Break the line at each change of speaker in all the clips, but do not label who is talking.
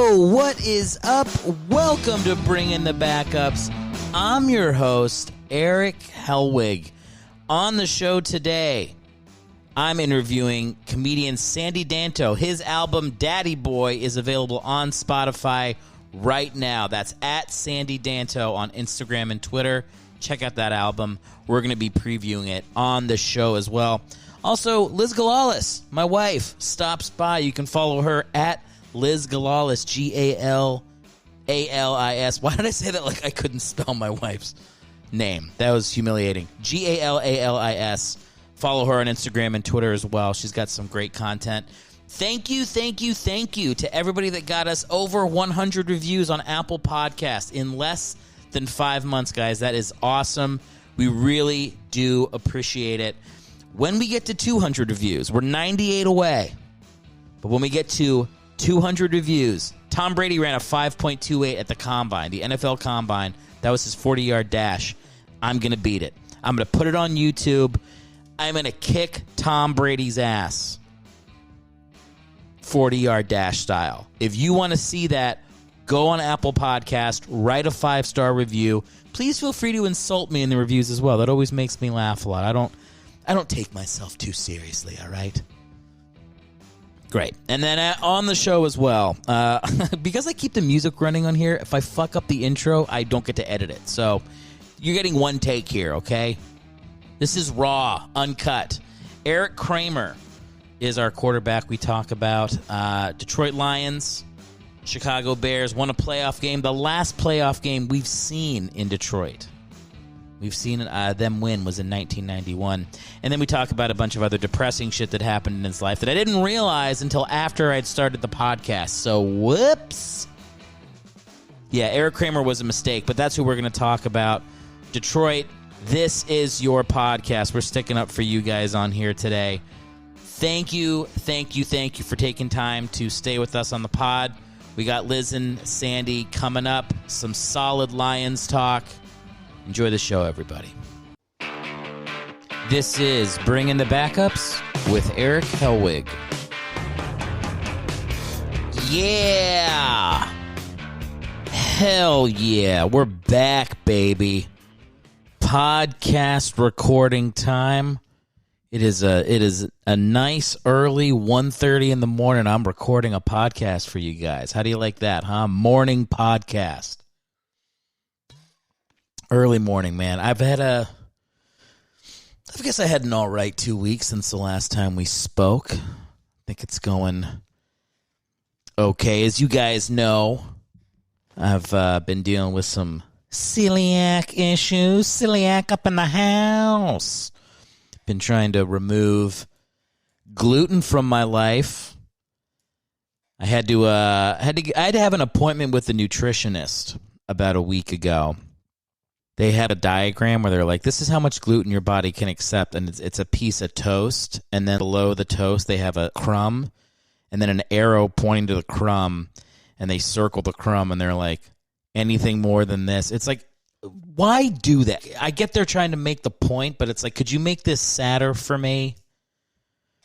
Yo, what is up? Welcome to Bring in the Backups. I'm your host, Erick Hellwig. On the show today, I'm interviewing comedian Sandy Danto. His album, Daddy Boy, is available on Spotify right now. That's at Sandy Danto on Instagram and Twitter. Check out that album. We're going to be previewing it on the show as well. Also, Liz Galalis, my wife, stops by. You can follow her at Liz Galalis, Galalis. Why did I say that like I couldn't spell my wife's name? That was humiliating. Galalis. Follow her on Instagram and Twitter as well. She's got some great content. Thank you to everybody that got us over 100 reviews on Apple Podcasts in less than 5 months, guys. That is awesome. We really do appreciate it. When we get to 200 reviews, we're 98 away. But when we get to 200 reviews, Tom Brady ran a 5.28 at the Combine, the NFL Combine. That was his 40-yard dash. I'm going to beat it. I'm going to put it on YouTube. I'm going to kick Tom Brady's ass, 40-yard dash style. If you want to see that, go on Apple Podcast, write a 5-star review. Please feel free to insult me in the reviews as well. That always makes me laugh a lot. I don't take myself too seriously, all right? Great. And then on the show as well, because I keep the music running on here, if I fuck up the intro, I don't get to edit it. So you're getting one take here, okay? This is raw, uncut. Erik Kramer is our quarterback we talk about. Detroit Lions, Chicago Bears won a playoff game, the last playoff game we've seen in Detroit. We've seen them win was in 1991. And then we talk about a bunch of other depressing shit that happened in his life that I didn't realize until after I'd started the podcast. So, whoops. Yeah, Erik Kramer was a mistake, but that's who we're going to talk about. Detroit, this is your podcast. We're sticking up for you guys on here today. Thank you for taking time to stay with us on the pod. We got Liz and Sandy coming up. Some solid Lions talk. Enjoy the show, everybody. This is Bring in the Backups with Erick Hellwig. Yeah! Hell yeah. We're back, baby. Podcast recording time. It is a nice early 1:30 in the morning. I'm recording a podcast for you guys. How do you like that, huh? Morning podcast. Early morning, man. I guess I had an all right 2 weeks since the last time we spoke. I think it's going okay. As you guys know, I've been dealing with some celiac issues. Celiac up in the house. Been trying to remove gluten from my life. I had to have an appointment with a nutritionist about a week ago. They had a diagram where they're like, this is how much gluten your body can accept, and it's a piece of toast, and then below the toast they have a crumb, and then an arrow pointing to the crumb, and they circle the crumb, and they're like, anything more than this. It's like, why do that? I get they're trying to make the point, but it's like, could you make this sadder for me?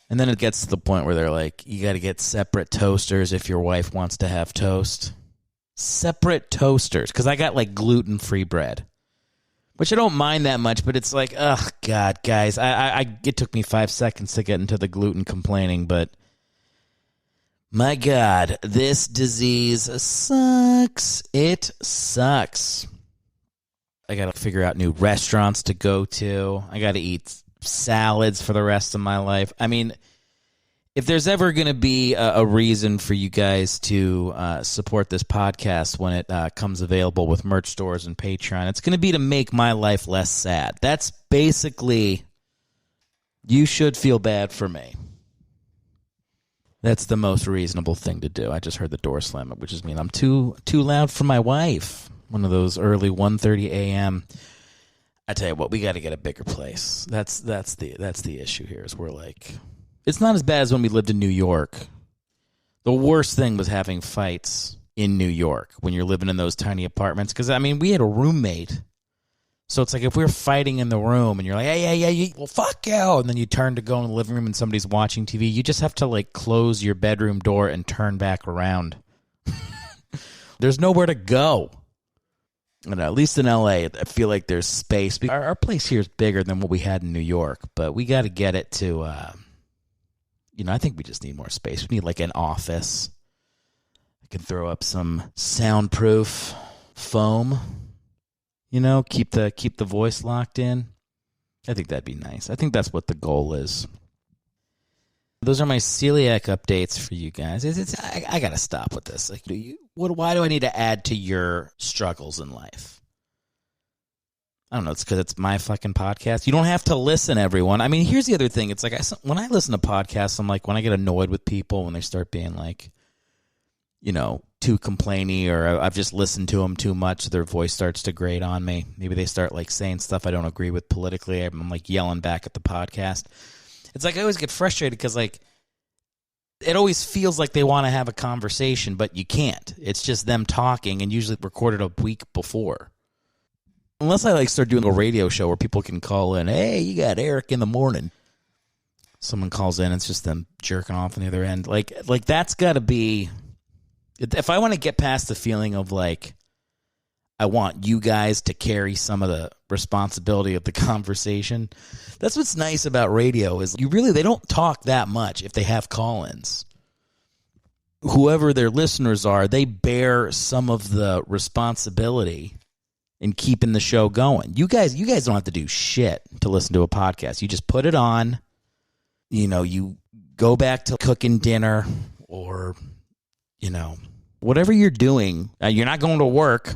And then it gets to the point where they're like, you got to get separate toasters if your wife wants to have toast. Separate toasters, because I got like gluten-free bread. Which I don't mind that much, but it's like, oh, God, guys. It took me 5 seconds to get into the gluten complaining, but my God, this disease sucks. It sucks. I got to figure out new restaurants to go to. I got to eat salads for the rest of my life. I mean, if there's ever going to be a reason for you guys to support this podcast when it comes available with merch stores and Patreon, it's going to be to make my life less sad. That's basically, you should feel bad for me. That's the most reasonable thing to do. I just heard the door slam, which is mean I'm too loud for my wife. One of those early 1:30 a.m. I tell you what, we got to get a bigger place. That's the issue here. Is we're like. It's not as bad as when we lived in New York. The worst thing was having fights in New York when you're living in those tiny apartments. Because, I mean, we had a roommate. So it's like if we're fighting in the room and you're like, hey, well, fuck you. And then you turn to go in the living room and somebody's watching TV. You just have to, like, close your bedroom door and turn back around. There's nowhere to go. At least in LA, I feel like there's space. Our place here is bigger than what we had in New York, but we got to get it to, I think we just need more space. We need like an office. I can throw up some soundproof foam, keep the voice locked in. I think that'd be nice. I think that's what the goal is. Those are my celiac updates for you guys. I got to stop with this. Like, why do I need to add to your struggles in life? I don't know. It's because it's my fucking podcast. You don't have to listen, everyone. I mean, here's the other thing. It's like when I listen to podcasts, I'm like, when I get annoyed with people when they start being like, too complainy, or I've just listened to them too much, their voice starts to grate on me. Maybe they start like saying stuff I don't agree with politically. I'm like yelling back at the podcast. It's like I always get frustrated because like it always feels like they want to have a conversation, but you can't. It's just them talking, and usually recorded a week before. Unless I like start doing a radio show where people can call in, hey, you got Eric in the morning. Someone calls in, it's just them jerking off on the other end. Like that's got to be, if I want to get past the feeling of like, I want you guys to carry some of the responsibility of the conversation. That's what's nice about radio is they don't talk that much if they have call-ins. Whoever their listeners are, they bear some of the responsibility in keeping the show going. You guys don't have to do shit to listen to a podcast. You just put it on. You go back to cooking dinner or, whatever you're doing. You're not going to work.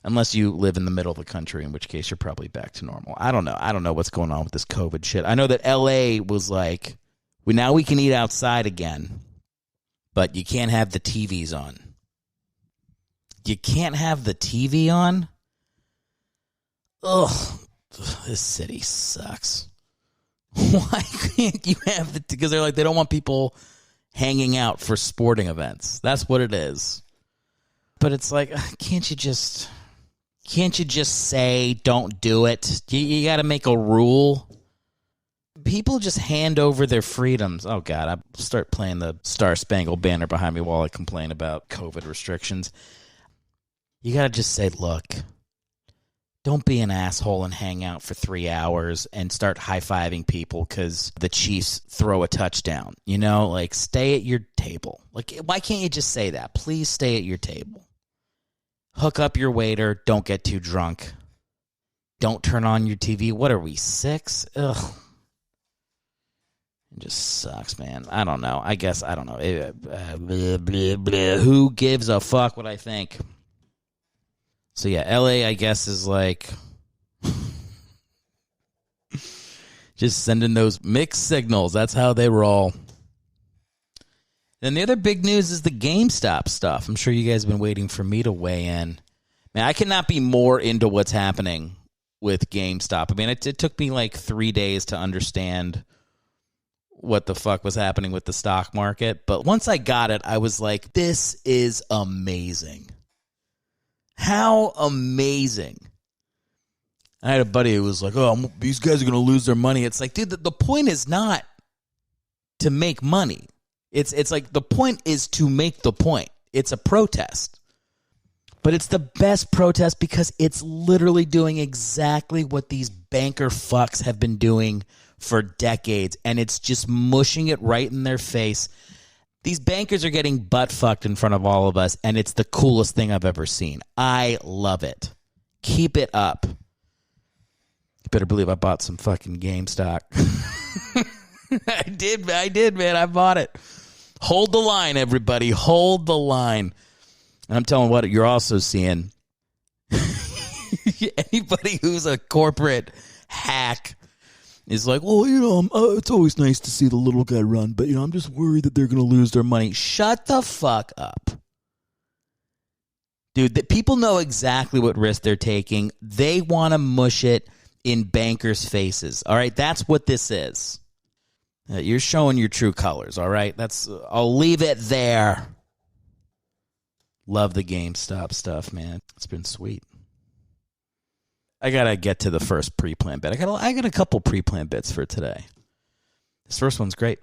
Unless you live in the middle of the country, in which case you're probably back to normal. I don't know. I don't know what's going on with this COVID shit. I know that LA was like, now we can eat outside again, but you can't have the TVs on. You can't have the TV on? Ugh, this city sucks. Why can't you have because they're like, they don't want people hanging out for sporting events. That's what it is. But it's like, can't you just say don't do it? You got to make a rule. People just hand over their freedoms. Oh, God, I start playing the Star Spangled Banner behind me while I complain about COVID restrictions. You got to just say, look, don't be an asshole and hang out for 3 hours and start high-fiving people because the Chiefs throw a touchdown. Like, stay at your table. Like, why can't you just say that? Please stay at your table. Hook up your waiter. Don't get too drunk. Don't turn on your TV. What are we, 6? Ugh. It just sucks, man. I don't know. I guess, I don't know. Who gives a fuck what I think? So, yeah, LA, I guess, is like just sending those mixed signals. That's how they roll. Then the other big news is the GameStop stuff. I'm sure you guys have been waiting for me to weigh in. Man, I cannot be more into what's happening with GameStop. I mean, it took me like 3 days to understand what the fuck was happening with the stock market. But once I got it, I was like, this is amazing. How amazing. I had a buddy who was like, oh, these guys are going to lose their money. It's like, dude, the point is not to make money. It's like the point is to make the point. It's a protest. But it's the best protest because it's literally doing exactly what these banker fucks have been doing for decades. And it's just mushing it right in their face. These bankers are getting butt fucked in front of all of us, and it's the coolest thing I've ever seen. I love it. Keep it up. You better believe I bought some fucking GameStop. I did, man. I bought it. Hold the line, everybody. Hold the line. And I'm telling what, you're also seeing anybody who's a corporate hack is like, well, it's always nice to see the little guy run, but, I'm just worried that they're going to lose their money. Shut the fuck up. Dude, people know exactly what risk they're taking. They want to mush it in bankers' faces. All right, that's what this is. You're showing your true colors, all right? I'll leave it there. Love the GameStop stuff, man. It's been sweet. I got to get to the first pre-planned bit. I got a couple pre-planned bits for today. This first one's great.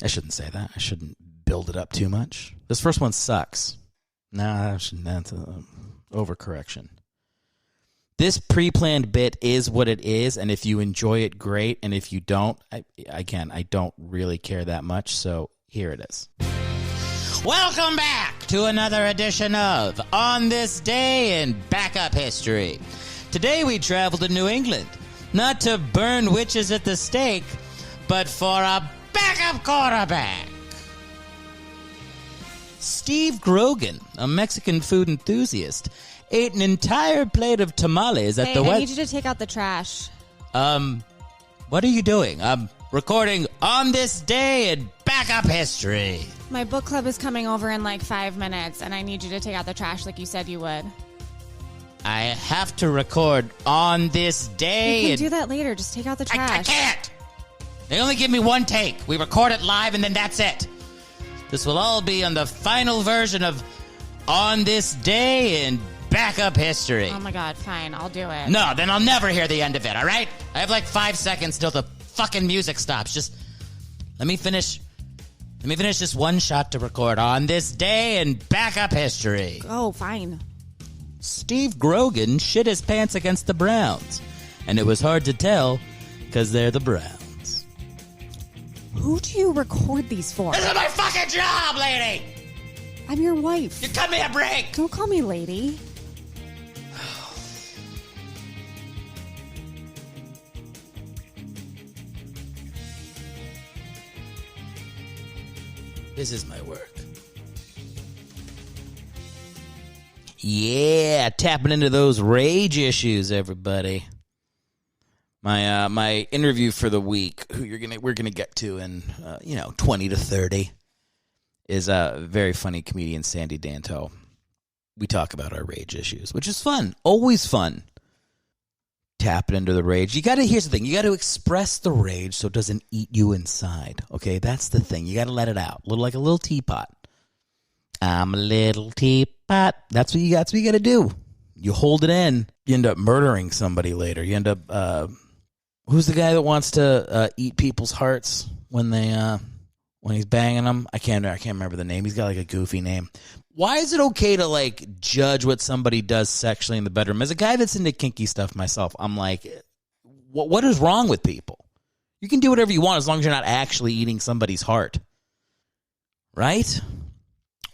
I shouldn't say that. I shouldn't build it up too much. This first one sucks. Nah, that's overcorrection. This pre-planned bit is what it is, and if you enjoy it, great. And if you don't, I don't really care that much, so here it is. Welcome back to another edition of On This Day in Backup History. Today we travel to New England, not to burn witches at the stake, but for a backup quarterback. Steve Grogan, a Mexican food enthusiast, ate an entire plate of tamales at the
I need you to take out the trash.
What are you doing? I'm recording On This Day in Backup History.
My book club is coming over in like 5 minutes, and I need you to take out the trash like you said you would.
I have to record On This Day.
You can do that later. Just take out the trash.
I can't. They only give me one take. We record it live, and then that's it. This will all be on the final version of On This Day in Backup History.
Oh my God, fine, I'll do it.
No, then I'll never hear the end of it, all right? I have like 5 seconds till the fucking music stops. Just let me finish this one shot to record On This Day in Backup History.
Oh, fine.
Steve Grogan shit his pants against the Browns, and it was hard to tell because they're the Browns.
Who do you record these for?
This is my fucking job, lady!
I'm your wife.
You cut me a break!
Don't call me lady.
This is my work. Yeah, tapping into those rage issues, everybody. My interview for the week, who we're gonna get to in 20 to 30, is a very funny comedian, Sandy Danto. We talk about our rage issues, which is fun, always fun. Tapping into the rage. Here's the thing, you got to express the rage so it doesn't eat you inside. Okay, that's the thing. You got to let it out, like a little teapot. I'm a little teapot. That's what you got to do. You hold it in, you end up murdering somebody later. You end up. Who's the guy that wants to eat people's hearts when he's banging them? I can't remember the name. He's got like a goofy name. Why is it okay to like judge what somebody does sexually in the bedroom? As a guy that's into kinky stuff myself, I'm like, what is wrong with people? You can do whatever you want as long as you're not actually eating somebody's heart, right?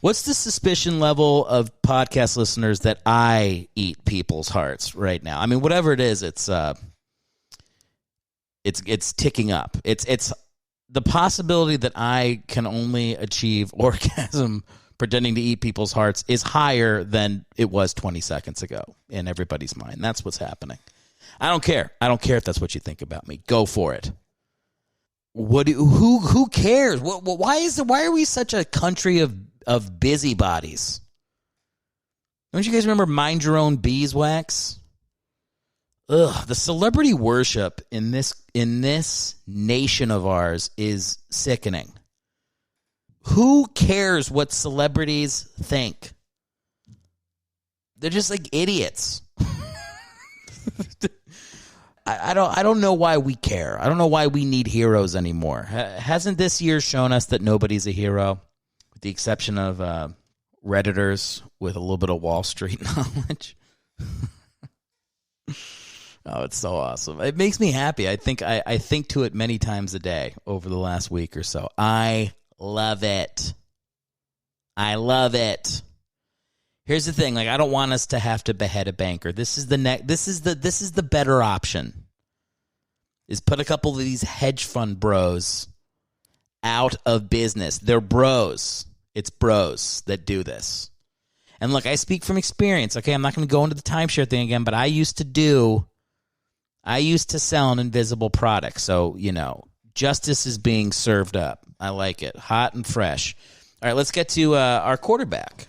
What's the suspicion level of podcast listeners that I eat people's hearts right now? I mean, whatever it is, it's ticking up. It's the possibility that I can only achieve orgasm pretending to eat people's hearts is higher than it was 20 seconds ago in everybody's mind. That's what's happening. I don't care. I don't care if that's what you think about me. Go for it. Who cares? Why are we such a country of busybodies? Don't you guys remember Mind Your Own Beeswax? Ugh, the celebrity worship in this nation of ours is sickening. Who cares what celebrities think? They're just like idiots. I don't know why we care. I don't know why we need heroes anymore. Hasn't this year shown us that nobody's a hero, with the exception of Redditors with a little bit of Wall Street knowledge? Oh, it's so awesome. It makes me happy. I think to it many times a day over the last week or so. I love it. I love it. Here's the thing, I don't want us to have to behead a banker. This is the better option. Is put a couple of these hedge fund bros out of business. They're bros. It's bros that do this. And look, I speak from experience. Okay, I'm not going to go into the timeshare thing again, but I used to sell an invisible product. So, justice is being served up. I like it. Hot and fresh. All right, let's get to our quarterback.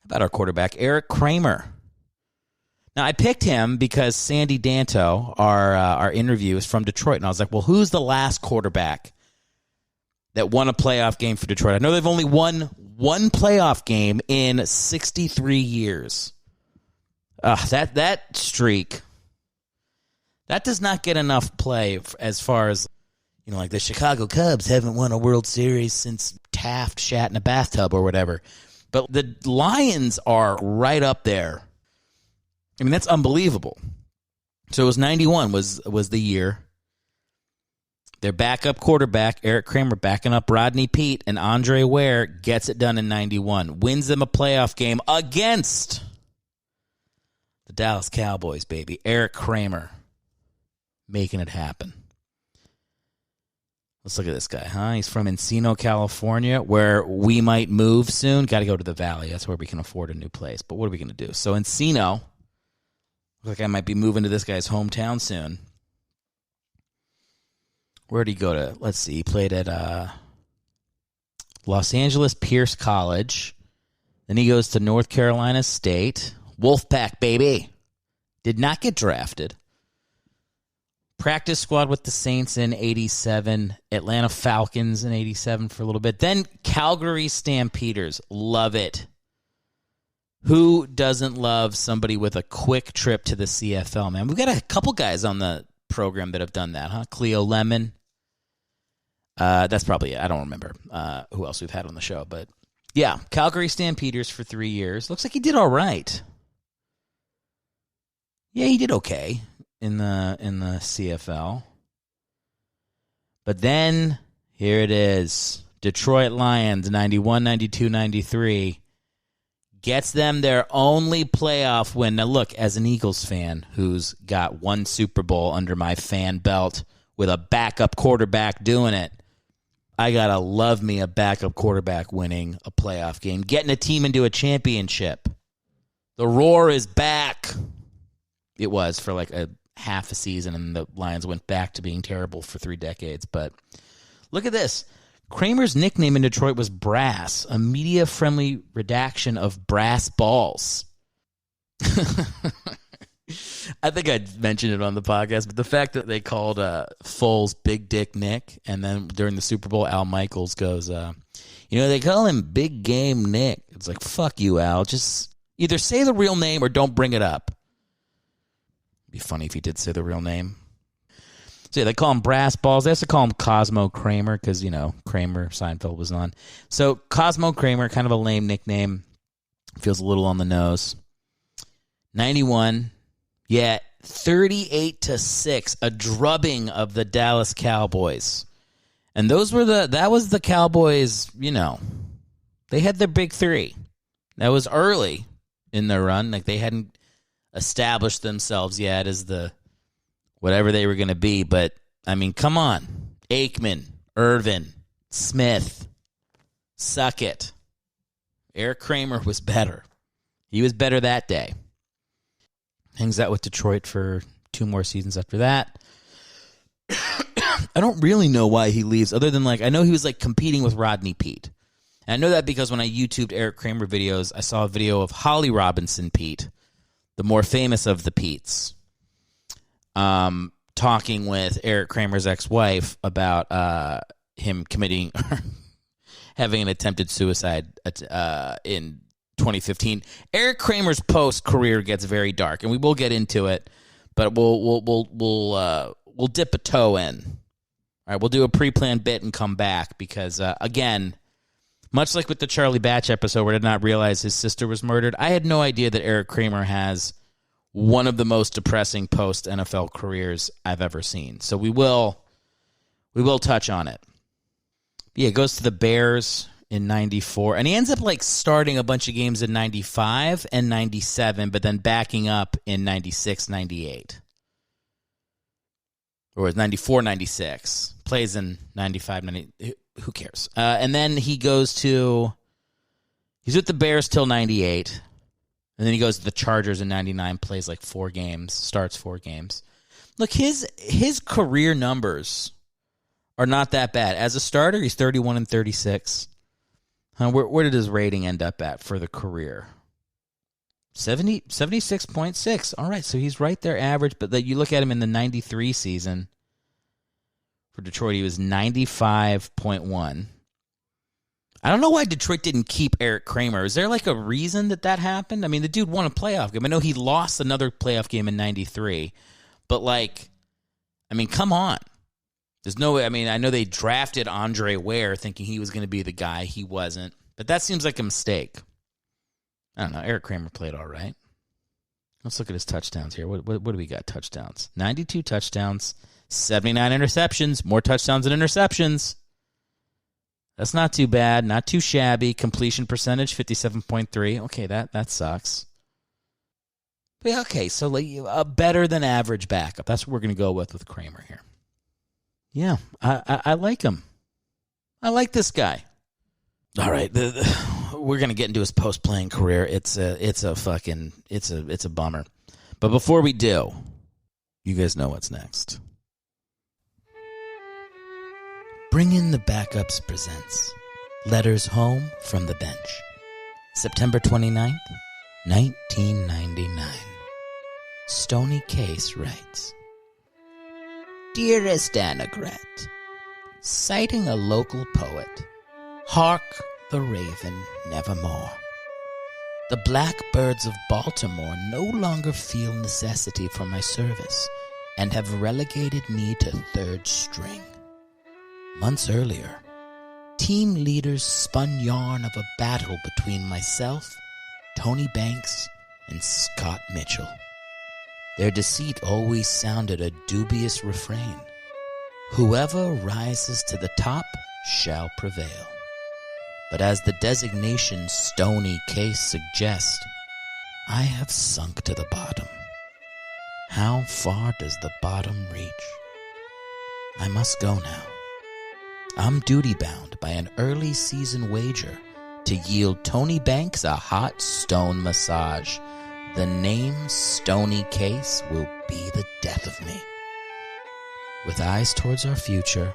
How about our quarterback, Erik Kramer? Now, I picked him because Sandy Danto, our interview, is from Detroit. And I was like, well, who's the last quarterback that won a playoff game for Detroit? I know they've only won one playoff game in 63 years. That streak, that does not get enough play as far as, the Chicago Cubs haven't won a World Series since Taft shat in a bathtub or whatever. But the Lions are right up there. I mean, that's unbelievable. So it was 91 was the year. Their backup quarterback, Erik Kramer, backing up Rodney Peete, and Andre Ware gets it done in 91. Wins them a playoff game against the Dallas Cowboys, baby. Erik Kramer making it happen. Let's look at this guy, huh? He's from Encino, California, where we might move soon. Got to go to the Valley. That's where we can afford a new place. But what are we going to do? So Encino, looks like I might be moving to this guy's hometown soon. Where'd he go to? Let's see. He played at Los Angeles Pierce College. Then he goes to North Carolina State. Wolfpack, baby. Did not get drafted. Practice squad with the Saints in 87. Atlanta Falcons in 87 for a little bit. Then Calgary Stampeders. Love it. Who doesn't love somebody with a quick trip to the CFL, man? We've got a couple guys on the program that have done that, huh? Cleo Lemon. That's probably it. I don't remember who else we've had on the show. But, yeah, Calgary Stampeders for 3 years. Looks like he did all right. Yeah, he did okay in the CFL. But then, here it is. Detroit Lions, 91, 92, 93. Gets them their only playoff win. Now, look, as an Eagles fan who's got one Super Bowl under my fan belt with a backup quarterback doing it, I got to love me a backup quarterback winning a playoff game, getting a team into a championship. The roar is back. It was for like a half a season, and the Lions went back to being terrible for 3 decades. But look at this. Kramer's nickname in Detroit was Brass, a media-friendly redaction of brass balls. I think I mentioned it on the podcast, but the fact that they called Foles Big Dick Nick, and then during the Super Bowl, Al Michaels goes, they call him Big Game Nick. It's like, fuck you, Al. Just either say the real name or don't bring it up. It'd be funny if he did say the real name. So yeah, they call him Brass Balls. They also call him Cosmo Kramer because, Kramer, Seinfeld was on. So Cosmo Kramer, kind of a lame nickname. Feels a little on the nose. 91. Yeah, 38-6, a drubbing of the Dallas Cowboys. And that was the Cowboys, they had their big three. That was early in their run. Like they hadn't established themselves yet as the whatever they were going to be. But, I mean, come on. Aikman, Irvin, Smith, suck it. Erik Kramer was better. He was better that day. Hangs out with Detroit for 2 more seasons after that. I don't really know why he leaves, other than, I know he was, competing with Rodney Peete. And I know that because when I YouTubed Erik Kramer videos, I saw a video of Holly Robinson Peete, the more famous of the Peets, talking with Erik Kramer's ex-wife about him having an attempted suicide in 2015. Erik Kramer's post-career gets very dark, and we will get into it, but we'll dip a toe in. All right, we'll do a pre-planned bit and come back because, again, much like with the Charlie Batch episode where I did not realize his sister was murdered, I had no idea that Erik Kramer has one of the most depressing post-NFL careers I've ever seen. So we will touch on it. Yeah, it goes to the Bears in 94, and he ends up starting a bunch of games in 95 and 97, but then backing up in 96, 98. Or 94, 96. Plays in 95, 90. Who cares? And then he's with the Bears till 98. And then he goes to the Chargers in 99, plays 4 games, starts 4 games. Look, his career numbers are not that bad. As a starter, he's 31-36. Where did his rating end up at for the career? 76.6. All right, so he's right there average, but you look at him in the 93 season for Detroit, he was 95.1. I don't know why Detroit didn't keep Erik Kramer. Is there a reason that happened? I mean, the dude won a playoff game. I know he lost another playoff game in 93, but come on. There's no way. I mean, I know they drafted Andre Ware thinking he was going to be the guy. He wasn't. But that seems like a mistake. I don't know. Erik Kramer played all right. Let's look at his touchdowns here. What do we got? Touchdowns. 92 touchdowns, 79 interceptions. More touchdowns than interceptions. That's not too bad. Not too shabby. Completion percentage, 57.3. Okay, that sucks. But yeah, okay, so like a better than average backup. That's what we're going to go with Kramer here. Yeah, I like him. I like this guy. All right, we're going to get into his post-playing career. It's a bummer. But before we do, you guys know what's next. Bring in the Backups presents Letters Home from the Bench. September 29th, 1999. Stony Case writes, Dearest Annagret, citing a local poet, hark the raven nevermore. The blackbirds of Baltimore no longer feel necessity for my service and have relegated me to third string. Months earlier, team leaders spun yarn of a battle between myself, Tony Banks, and Scott Mitchell. Their deceit always sounded a dubious refrain. Whoever rises to the top shall prevail. But as the designation Stony Case suggests, I have sunk to the bottom. How far does the bottom reach? I must go now. I'm duty-bound by an early season wager to yield Tony Banks a hot stone massage. The name Stony Case will be the death of me. With eyes towards our future,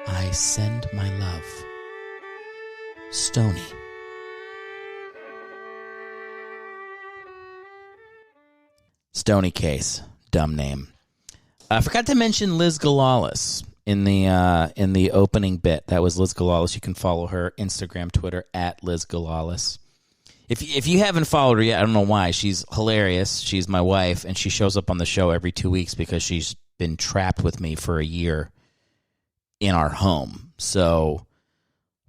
I send my love. Stony. Stony Case. Dumb name. I forgot to mention Liz Galalis in the opening bit. That was Liz Galalis. You can follow her Instagram, Twitter, at Liz Galalis. If you haven't followed her yet, I don't know why. She's hilarious. She's my wife, and she shows up on the show every 2 weeks because she's been trapped with me for a year in our home. So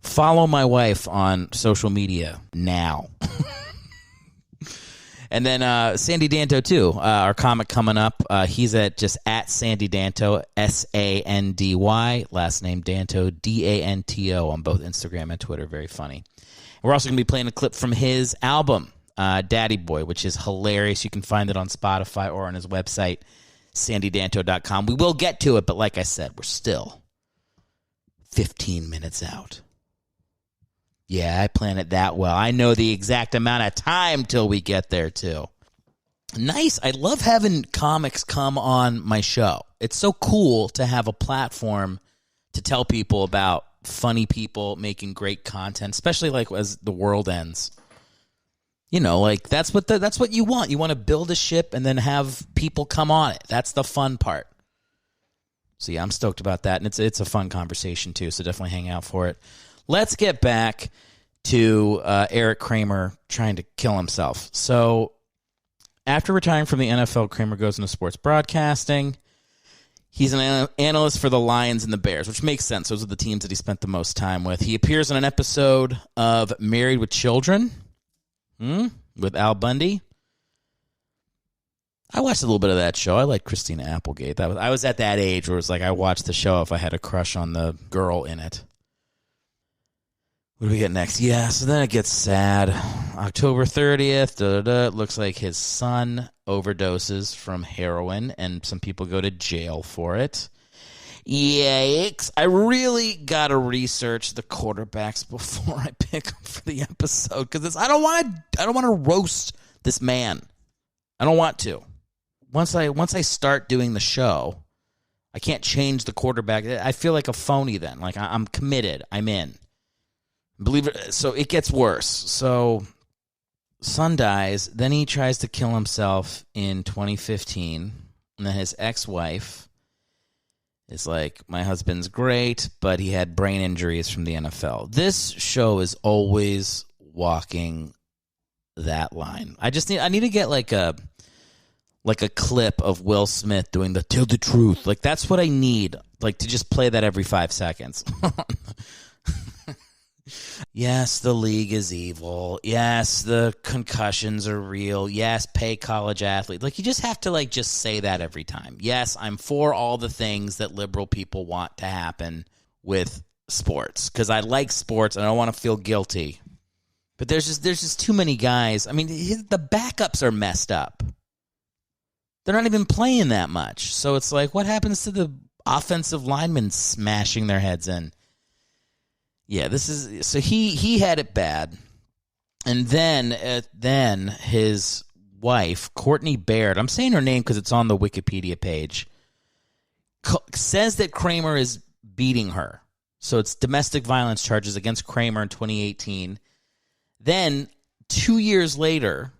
follow my wife on social media now. And then Sandy Danto, too, our comic coming up. He's at Sandy Danto, Sandy, last name Danto, Danto on both Instagram and Twitter. Very funny. We're also going to be playing a clip from his album, Daddy Boy, which is hilarious. You can find it on Spotify or on his website, sandydanto.com. We will get to it, but like I said, we're still 15 minutes out. Yeah, I plan it that well. I know the exact amount of time till we get there, too. Nice. I love having comics come on my show. It's so cool to have a platform to tell people about funny people making great content, especially like as the world ends. You know, like that's what you want. You want to build a ship and then have people come on it. That's the fun part. So yeah, I'm stoked about that, and it's a fun conversation too. So definitely hang out for it. Let's get back to Erik Kramer trying to kill himself. So after retiring from the NFL, Kramer goes into sports broadcasting. He's an analyst for the Lions and the Bears, which makes sense. Those are the teams that he spent the most time with. He appears on an episode of Married with Children with Al Bundy. I watched a little bit of that show. I like Christina Applegate. I was at that age where it was like I watched the show if I had a crush on the girl in it. What do we get next? Yeah, so then it gets sad. October 30th, it looks like his son overdoses from heroin, and some people go to jail for it. Yikes. I really got to research the quarterbacks before I pick them for the episode, because I don't want to roast this man. I don't want to. Once I start doing the show, I can't change the quarterback. I feel like a phony then. Like I'm committed. I'm in. Believe it. So it gets worse. So son dies. Then he tries to kill himself in 2015. And then his ex-wife is like, my husband's great, but he had brain injuries from the NFL. This show is always walking that line. I need to get like a clip of Will Smith doing the tell the truth. Like that's what I need Like, to just play that every 5 seconds. Yes, the league is evil. Yes, the concussions are real. Yes, pay college athletes. Like, you just have to, like, just say that every time. Yes, I'm for all the things that liberal people want to happen with sports, because I like sports and I don't want to feel guilty. But there's just too many guys. I mean, the backups are messed up. They're not even playing that much. So it's like, what happens to the offensive linemen smashing their heads in? Yeah, so he had it bad. And then his wife, Courtney Baird, I'm saying her name because it's on the Wikipedia page, says that Kramer is beating her. So it's domestic violence charges against Kramer in 2018. Then 2 years later,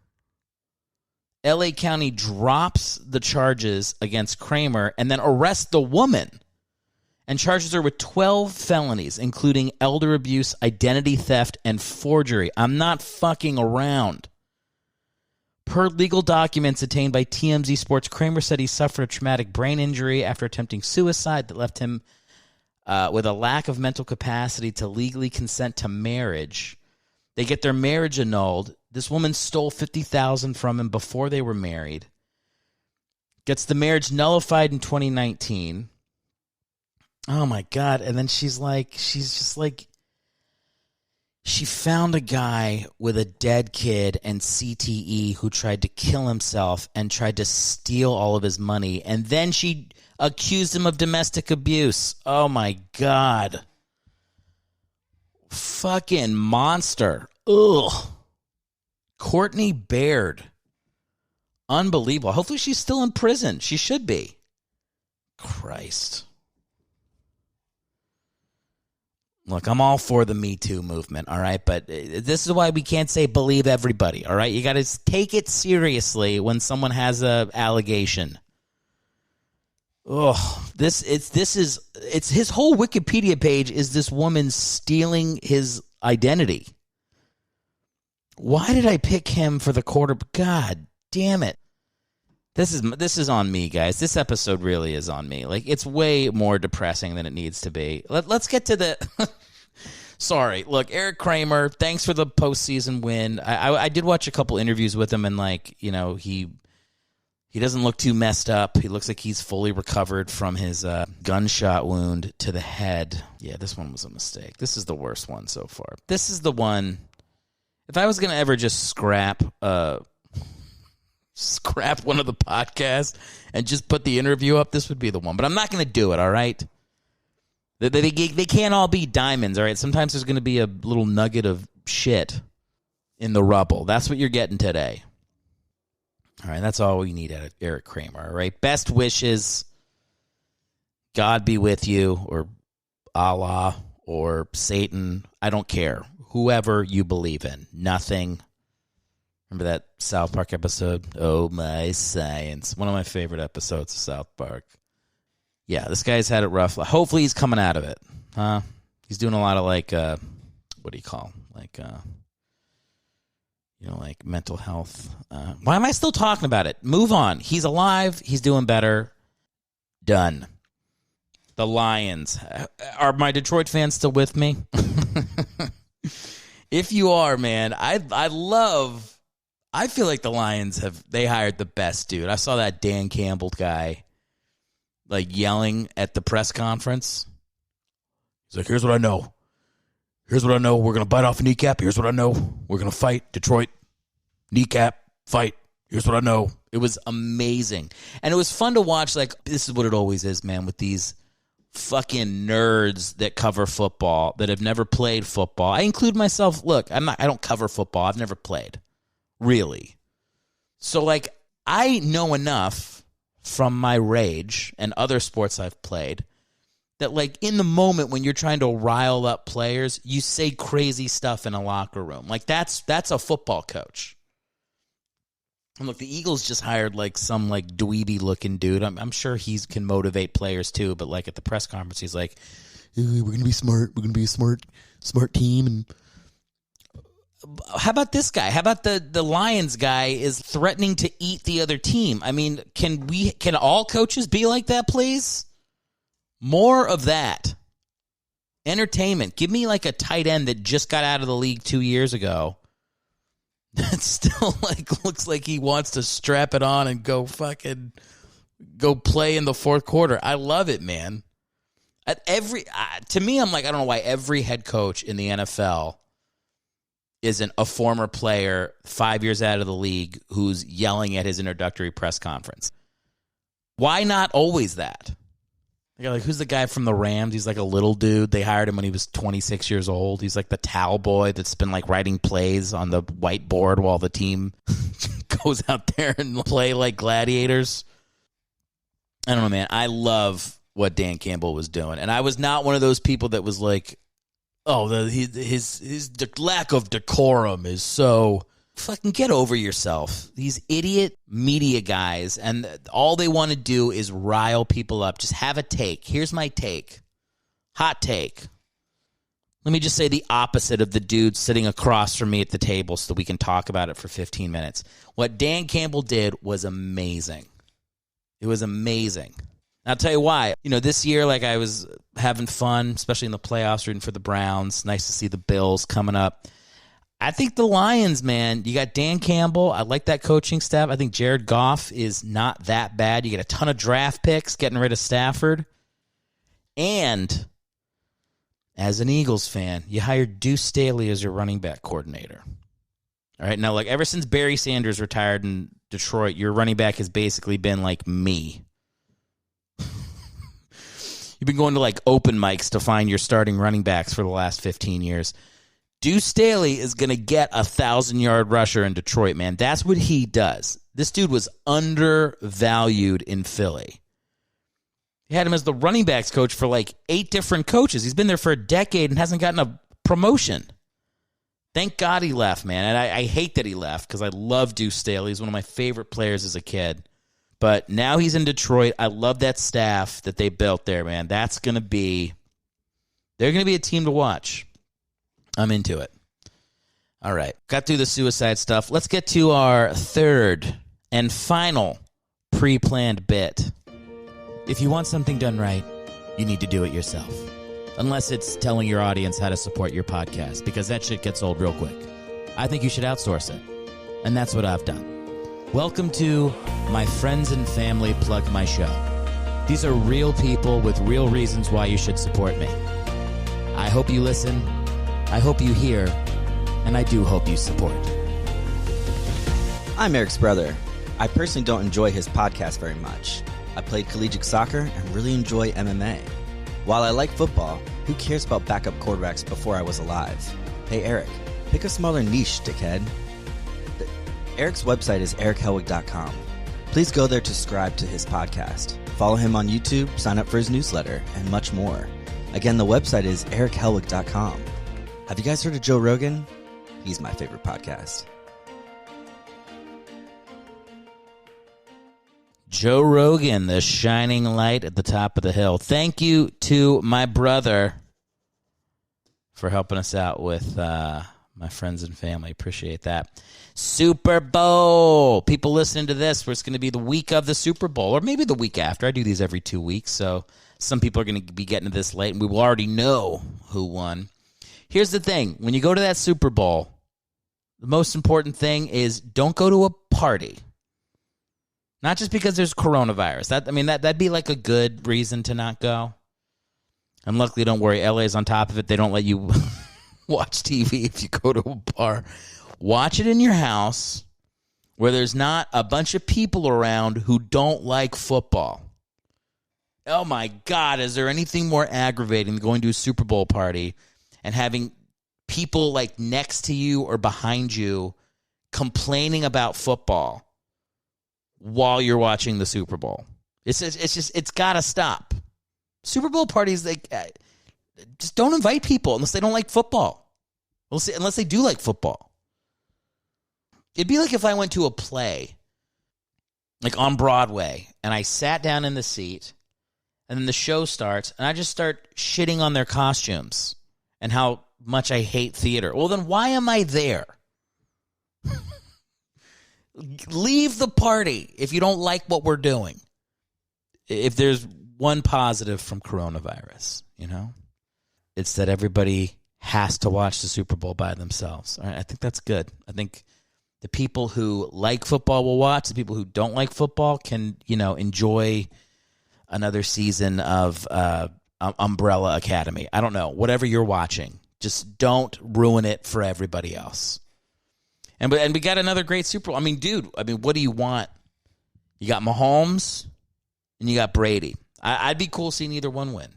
LA County drops the charges against Kramer and then arrests the woman and charges her with 12 felonies, including elder abuse, identity theft, and forgery. I'm not fucking around. Per legal documents obtained by TMZ Sports, Kramer said he suffered a traumatic brain injury after attempting suicide that left him with a lack of mental capacity to legally consent to marriage. They get their marriage annulled. This woman stole $50,000 from him before they were married. Gets the marriage nullified in 2019. Oh my God. And then she's just like, she found a guy with a dead kid and CTE who tried to kill himself and tried to steal all of his money. And then she accused him of domestic abuse. Oh my God. Fucking monster. Ugh. Courtney Baird. Unbelievable. Hopefully she's still in prison. She should be. Christ. Look, I'm all for the Me Too movement, all right? But this is why we can't say believe everybody, all right? You got to take it seriously when someone has a allegation. Oh, it's his whole Wikipedia page is this woman stealing his identity. Why did I pick him for the quarter? God damn it. This is on me, guys. This episode really is on me. Like, it's way more depressing than it needs to be. Let's get to the... Sorry. Look, Erik Kramer, thanks for the postseason win. I did watch a couple interviews with him, and, like, you know, he doesn't look too messed up. He looks like he's fully recovered from his gunshot wound to the head. Yeah, this one was a mistake. This is the worst one so far. This is the one... If I was going to ever just scrap one of the podcasts and just put the interview up, this would be the one. But I'm not going to do it, all right? They can't all be diamonds, all right? Sometimes there's going to be a little nugget of shit in the rubble. That's what you're getting today. All right, that's all we need out of Erik Kramer, all right? Best wishes. God be with you, or Allah, or Satan. I don't care. Whoever you believe in. Nothing. Remember that South Park episode? Oh, my science. One of my favorite episodes of South Park. Yeah, this guy's had it rough. Hopefully he's coming out of it. He's doing a lot of, like, what do you call? Like, like mental health. Why am I still talking about it? Move on. He's alive. He's doing better. Done. The Lions. Are my Detroit fans still with me? If you are, man, I feel like the Lions they hired the best dude. I saw that Dan Campbell guy, like, yelling at the press conference. He's like, here's what I know. Here's what I know. We're going to bite off a kneecap. Here's what I know. We're going to fight. Detroit. Kneecap. Fight. Here's what I know. It was amazing. And it was fun to watch. Like, this is what it always is, man, with these fucking nerds that cover football that have never played football. I include myself. Look, I don't cover football. I've never played, really. So, like, I know enough from my rage and other sports I've played that, like, in the moment when you're trying to rile up players, you say crazy stuff in a locker room. Like, that's a football coach. And look, the Eagles just hired, like, some, like, dweeby-looking dude. I'm sure he can motivate players, too. But, like, at the press conference, he's like, we're going to be smart. We're going to be a smart team. And how about this guy? How about the Lions guy is threatening to eat the other team? I mean, can all coaches be like that, please? More of that. Entertainment. Give me like a tight end that just got out of the league 2 years ago. That still looks like he wants to strap it on and go play in the fourth quarter. I love it, man. To me, I'm like, I don't know why every head coach in the NFL isn't a former player 5 years out of the league who's yelling at his introductory press conference. Why not always that? Like, who's the guy from the Rams? He's like a little dude. They hired him when he was 26 years old. He's like the towel boy that's been like writing plays on the whiteboard while the team goes out there and play like gladiators. I don't know, man. I love what Dan Campbell was doing. And I was not one of those people that was like, oh, his lack of decorum is so... Fucking get over yourself. These idiot media guys, and all they want to do is rile people up. Just have a take. Here's my take. Hot take. Let me just say the opposite of the dude sitting across from me at the table so that we can talk about it for 15 minutes. What Dan Campbell did was amazing. It was amazing. I'll tell you why. This year, I was having fun, especially in the playoffs, rooting for the Browns. Nice to see the Bills coming up. I think the Lions, man, you got Dan Campbell. I like that coaching staff. I think Jared Goff is not that bad. You get a ton of draft picks, getting rid of Stafford. And as an Eagles fan, you hired Duce Staley as your running back coordinator. All right, now, ever since Barry Sanders retired in Detroit, your running back has basically been like me. You've been going to, open mics to find your starting running backs for the last 15 years. Duce Staley is going to get a 1,000-yard rusher in Detroit, man. That's what he does. This dude was undervalued in Philly. He had him as the running backs coach for 8 different coaches. He's been there for a decade and hasn't gotten a promotion. Thank God he left, man. And I hate that he left because I love Duce Staley. He's one of my favorite players as a kid. But now he's in Detroit. I love that staff that they built there, man. They're going to be a team to watch. I'm into it. All right. Got through the suicide stuff. Let's get to our third and final pre-planned bit. If you want something done right, you need to do it yourself. Unless it's telling your audience how to support your podcast, because that shit gets old real quick. I think you should outsource it. And that's what I've done. Welcome to My Friends and Family Plug My Show. These are real people with real reasons why you should support me. I hope you listen. I hope you hear, and I do hope you support.
I'm Eric's brother. I personally don't enjoy his podcast very much. I played collegiate soccer and really enjoy MMA. While I like football, who cares about backup quarterbacks before I was alive? Hey, Erick, pick a smaller niche, dickhead. Eric's website is erichellwig.com. Please go there to subscribe to his podcast. Follow him on YouTube, sign up for his newsletter, and much more. Again, the website is erichellwig.com. Have you guys heard of Joe Rogan? He's my favorite podcast.
Joe Rogan, the shining light at the top of the hill. Thank you to my brother for helping us out with my friends and family. Appreciate that. Super Bowl. People listening to this, where it's going to be the week of the Super Bowl, or maybe the week after. I do these every 2 weeks, so some people are going to be getting to this late, and we will already know who won. Here's the thing. When you go to that Super Bowl, the most important thing is don't go to a party. Not just because there's coronavirus. That'd be a good reason to not go. And luckily, don't worry, LA's on top of it. They don't let you watch TV if you go to a bar. Watch it in your house where there's not a bunch of people around who don't like football. Oh, my God. Is there anything more aggravating than going to a Super Bowl party and having people next to you or behind you complaining about football while you're watching the Super Bowl? It's got to stop. Super Bowl parties, just don't invite people unless they don't like football. Unless they do like football. It'd be like if I went to a play, on Broadway, and I sat down in the seat, and then the show starts, and I just start shitting on their costumes and how much I hate theater. Well, then why am I there? Leave the party if you don't like what we're doing. If there's one positive from coronavirus, It's that everybody has to watch the Super Bowl by themselves. All right, I think that's good. I think the people who like football will watch. The people who don't like football can, enjoy another season of Umbrella Academy. I don't know. Whatever you're watching, just don't ruin it for everybody else. And we got another great Super Bowl. I mean, dude, what do you want? You got Mahomes and you got Brady. I'd be cool seeing either one win.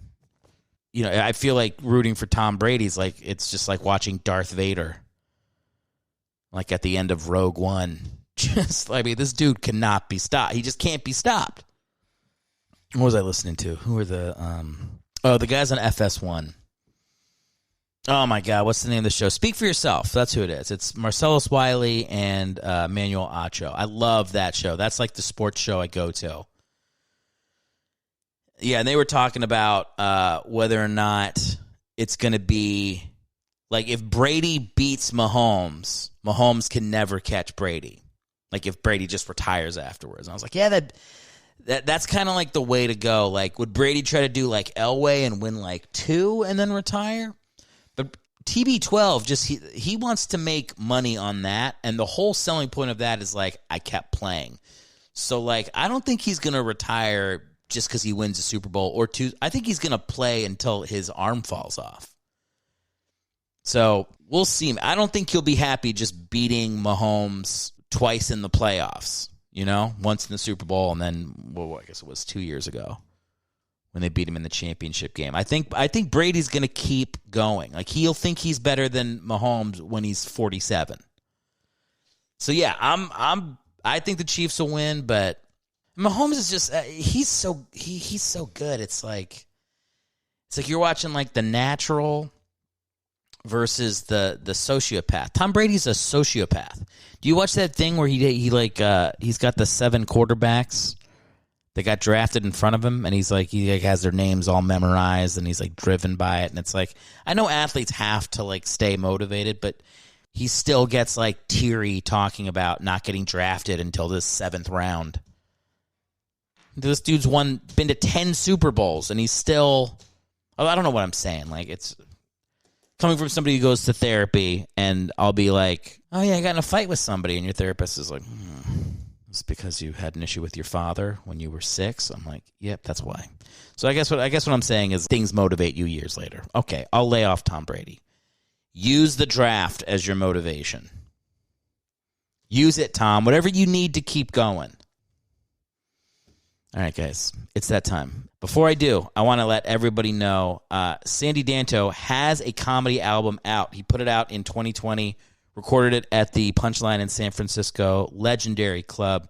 I feel like rooting for Tom Brady's like it's just like watching Darth Vader. Like at the end of Rogue One. This dude cannot be stopped. He just can't be stopped. What was I listening to? Who are the the guys on FS1. Oh, my God. What's the name of the show? Speak for Yourself. That's who it is. It's Marcellus Wiley and Manuel Acho. I love that show. That's like the sports show I go to. Yeah, and they were talking about whether or not it's going to be, like, if Brady beats Mahomes, Mahomes can never catch Brady. Like, if Brady just retires afterwards. And I was like, yeah, that's kind of like the way to go. Like, would Brady try to do like Elway and win like 2 and then retire? But TB12, he wants to make money on that, and the whole selling point of that is like, I kept playing. So like, I don't think he's gonna retire just because he wins a Super Bowl or 2. I think he's gonna play until his arm falls off. So we'll see. I don't think he'll be happy just beating Mahomes twice in the playoffs. Once in the Super Bowl, and then I guess it was 2 years ago when they beat him in the championship game. I think Brady's going to keep going. Like, he'll think he's better than Mahomes when he's 47. So yeah, I think the Chiefs will win, but Mahomes is just he's so good. It's like you're watching like The Natural versus the sociopath. Tom Brady's a sociopath. Do you watch that thing where he's got the 7 quarterbacks that got drafted in front of him, and he has their names all memorized, and he's like driven by it, and it's like, I know athletes have to like stay motivated, but he still gets like teary talking about not getting drafted until this 7th round. This dude's been to 10 Super Bowls, and he's still, I don't know what I'm saying. Like, it's coming from somebody who goes to therapy, and I'll be like, oh yeah, I got in a fight with somebody, and your therapist is like, it's because you had an issue with your father when you were 6. I'm like, yep, that's why. So I guess what I'm saying is things motivate you years later. Okay, I'll lay off Tom Brady. Use the draft as your motivation. Use it, Tom. Whatever you need to keep going. All right, guys, it's that time. Before I do, I want to let everybody know Sandy Danto has a comedy album out. He put it out in 2020. Recorded it at the Punchline in San Francisco, legendary club.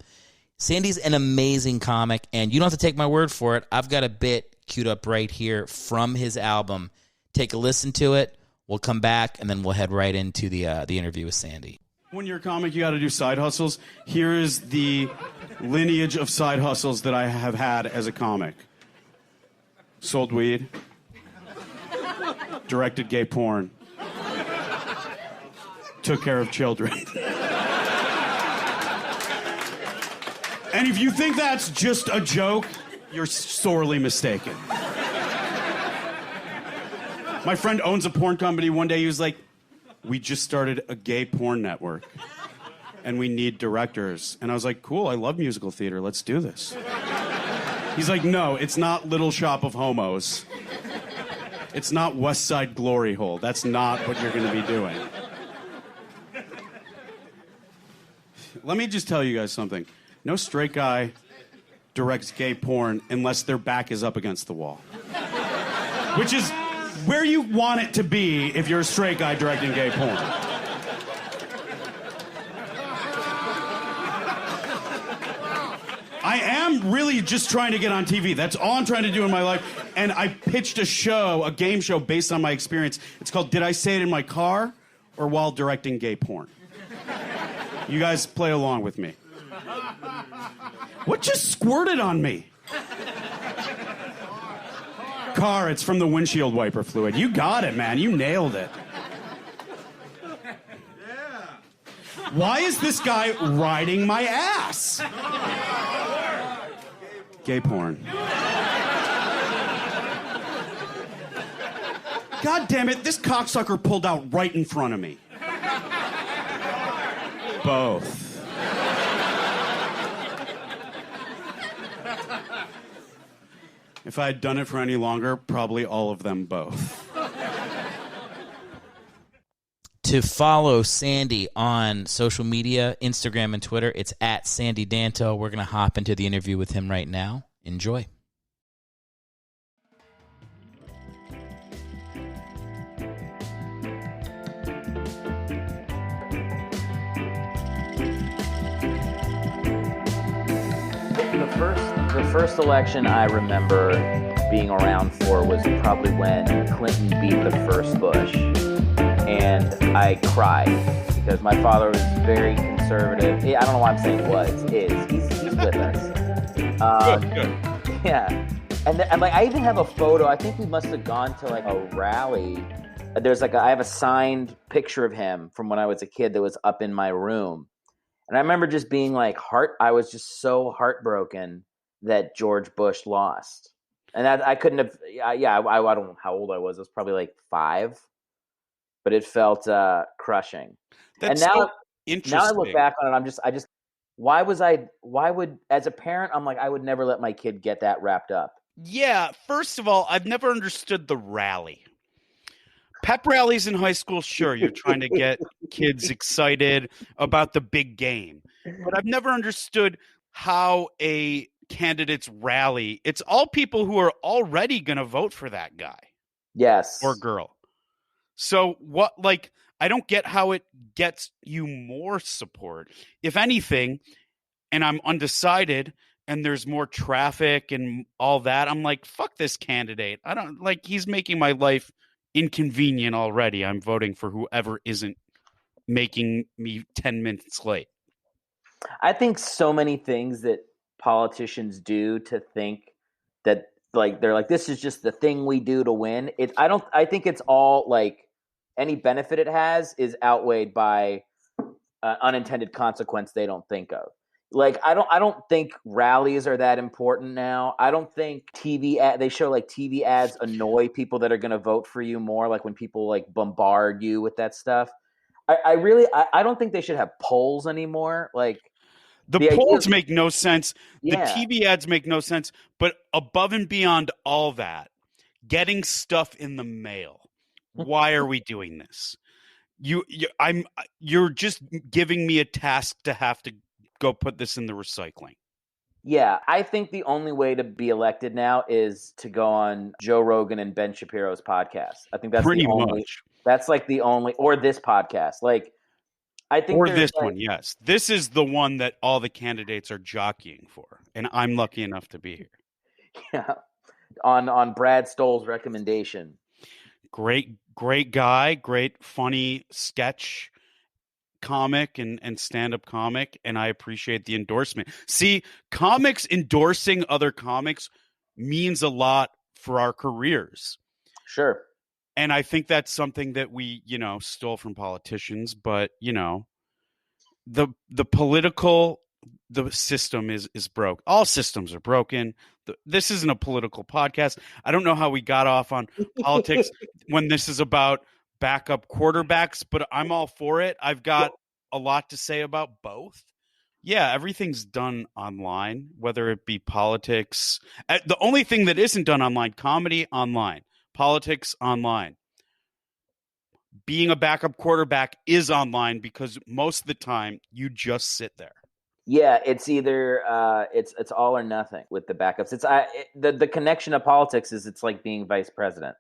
Sandy's an amazing comic, and you don't have to take my word for it. I've got a bit queued up right here from his album. Take a listen to it. We'll come back, and then we'll head right into the interview with Sandy.
When you're a comic, you got to do side hustles. Here is the lineage of side hustles that I have had as a comic. Sold weed. Directed gay porn. Took care of children. And if you think that's just a joke, you're sorely mistaken. My friend owns a porn company. One day he was like, we just started a gay porn network, and we need directors. And I was like, cool, I love musical theater. Let's do this. He's like, no, it's not Little Shop of Homos. It's not West Side Glory Hole. That's not what you're going to be doing. Let me just tell you guys something. No straight guy directs gay porn unless their back is up against the wall. Which is where you want it to be if you're a straight guy directing gay porn. I am really just trying to get on TV. That's all I'm trying to do in my life. And I pitched a game show based on my experience. It's called Did I Say It in My Car or While Directing Gay Porn? You guys play along with me. What just squirted on me? Car, it's from the windshield wiper fluid. You got it, man. You nailed it. Why is this guy riding my ass? Gay porn. God damn it, this cocksucker pulled out right in front of me. Both. If I had done it for any longer, probably all of them both.
To follow Sandy on social media, Instagram and Twitter, it's at Sandy Danto. We're going to hop into the interview with him right now. Enjoy. The first election I remember being around for was probably when Clinton beat the first Bush. And I cried because my father was very conservative. I don't know why I'm saying was, is. He's with us.
Good.
Yeah. And like, I even have a photo. I think we must have gone to like a rally. There's like I have a signed picture of him from when I was a kid that was up in my room. And I remember just being like I was just so heartbroken that George Bush lost. And that I couldn't have, I don't know how old I was. I was probably like 5. But it felt crushing.
That's
and now,
so interesting.
Now I look back on it, why would, as a parent, I'm like, I would never let my kid get that wrapped up.
Yeah, first of all, I've never understood the rally. Pep rallies in high school, sure, you're trying to get kids excited about the big game. But I've never understood how a candidate's rally, it's all people who are already going to vote for that guy.
Yes.
Or girl. So what, like, I don't get how it gets you more support. If anything, and I'm undecided and there's more traffic and all that, I'm like, fuck this candidate. I don't like, he's making my life inconvenient already. I'm voting for whoever isn't making me 10 minutes late.
I think so many things that politicians do to think that like they're like, this is just the thing we do to win. I think it's all like any benefit it has is outweighed by unintended consequence they don't think of. Like I don't think rallies are that important now. I don't think they show like TV ads annoy people that are going to vote for you more. Like when people like bombard you with that stuff. I don't think they should have polls anymore. Like
the polls make no sense.
Yeah.
The TV ads make no sense. But above and beyond all that, getting stuff in the mail. Why are we doing this? You're just giving me a task to have to go put this in the recycling.
Yeah, I think the only way to be elected now is to go on Joe Rogan and Ben Shapiro's podcast. I think that's
pretty
the only,
much.
That's like the only, or this podcast. Like, I think,
or this one, yes, this is the one that all the candidates are jockeying for, and I'm lucky enough to be here.
Yeah, on Brad Stoll's recommendation.
Great guy, great funny sketch comic and stand-up comic, and I appreciate the endorsement. See, comics endorsing other comics means a lot for our careers.
Sure.
And I think that's something that we, stole from politicians, but the system is broke. All systems are broken. This isn't a political podcast. I don't know how we got off on politics when this is about backup quarterbacks, but I'm all for it. I've got a lot to say about both. Yeah, everything's done online, whether it be politics. The only thing that isn't done online, comedy online, politics online. Being a backup quarterback is online because most of the time you just sit there.
Yeah, it's either it's all or nothing with the backups. The connection of politics is it's like being vice president.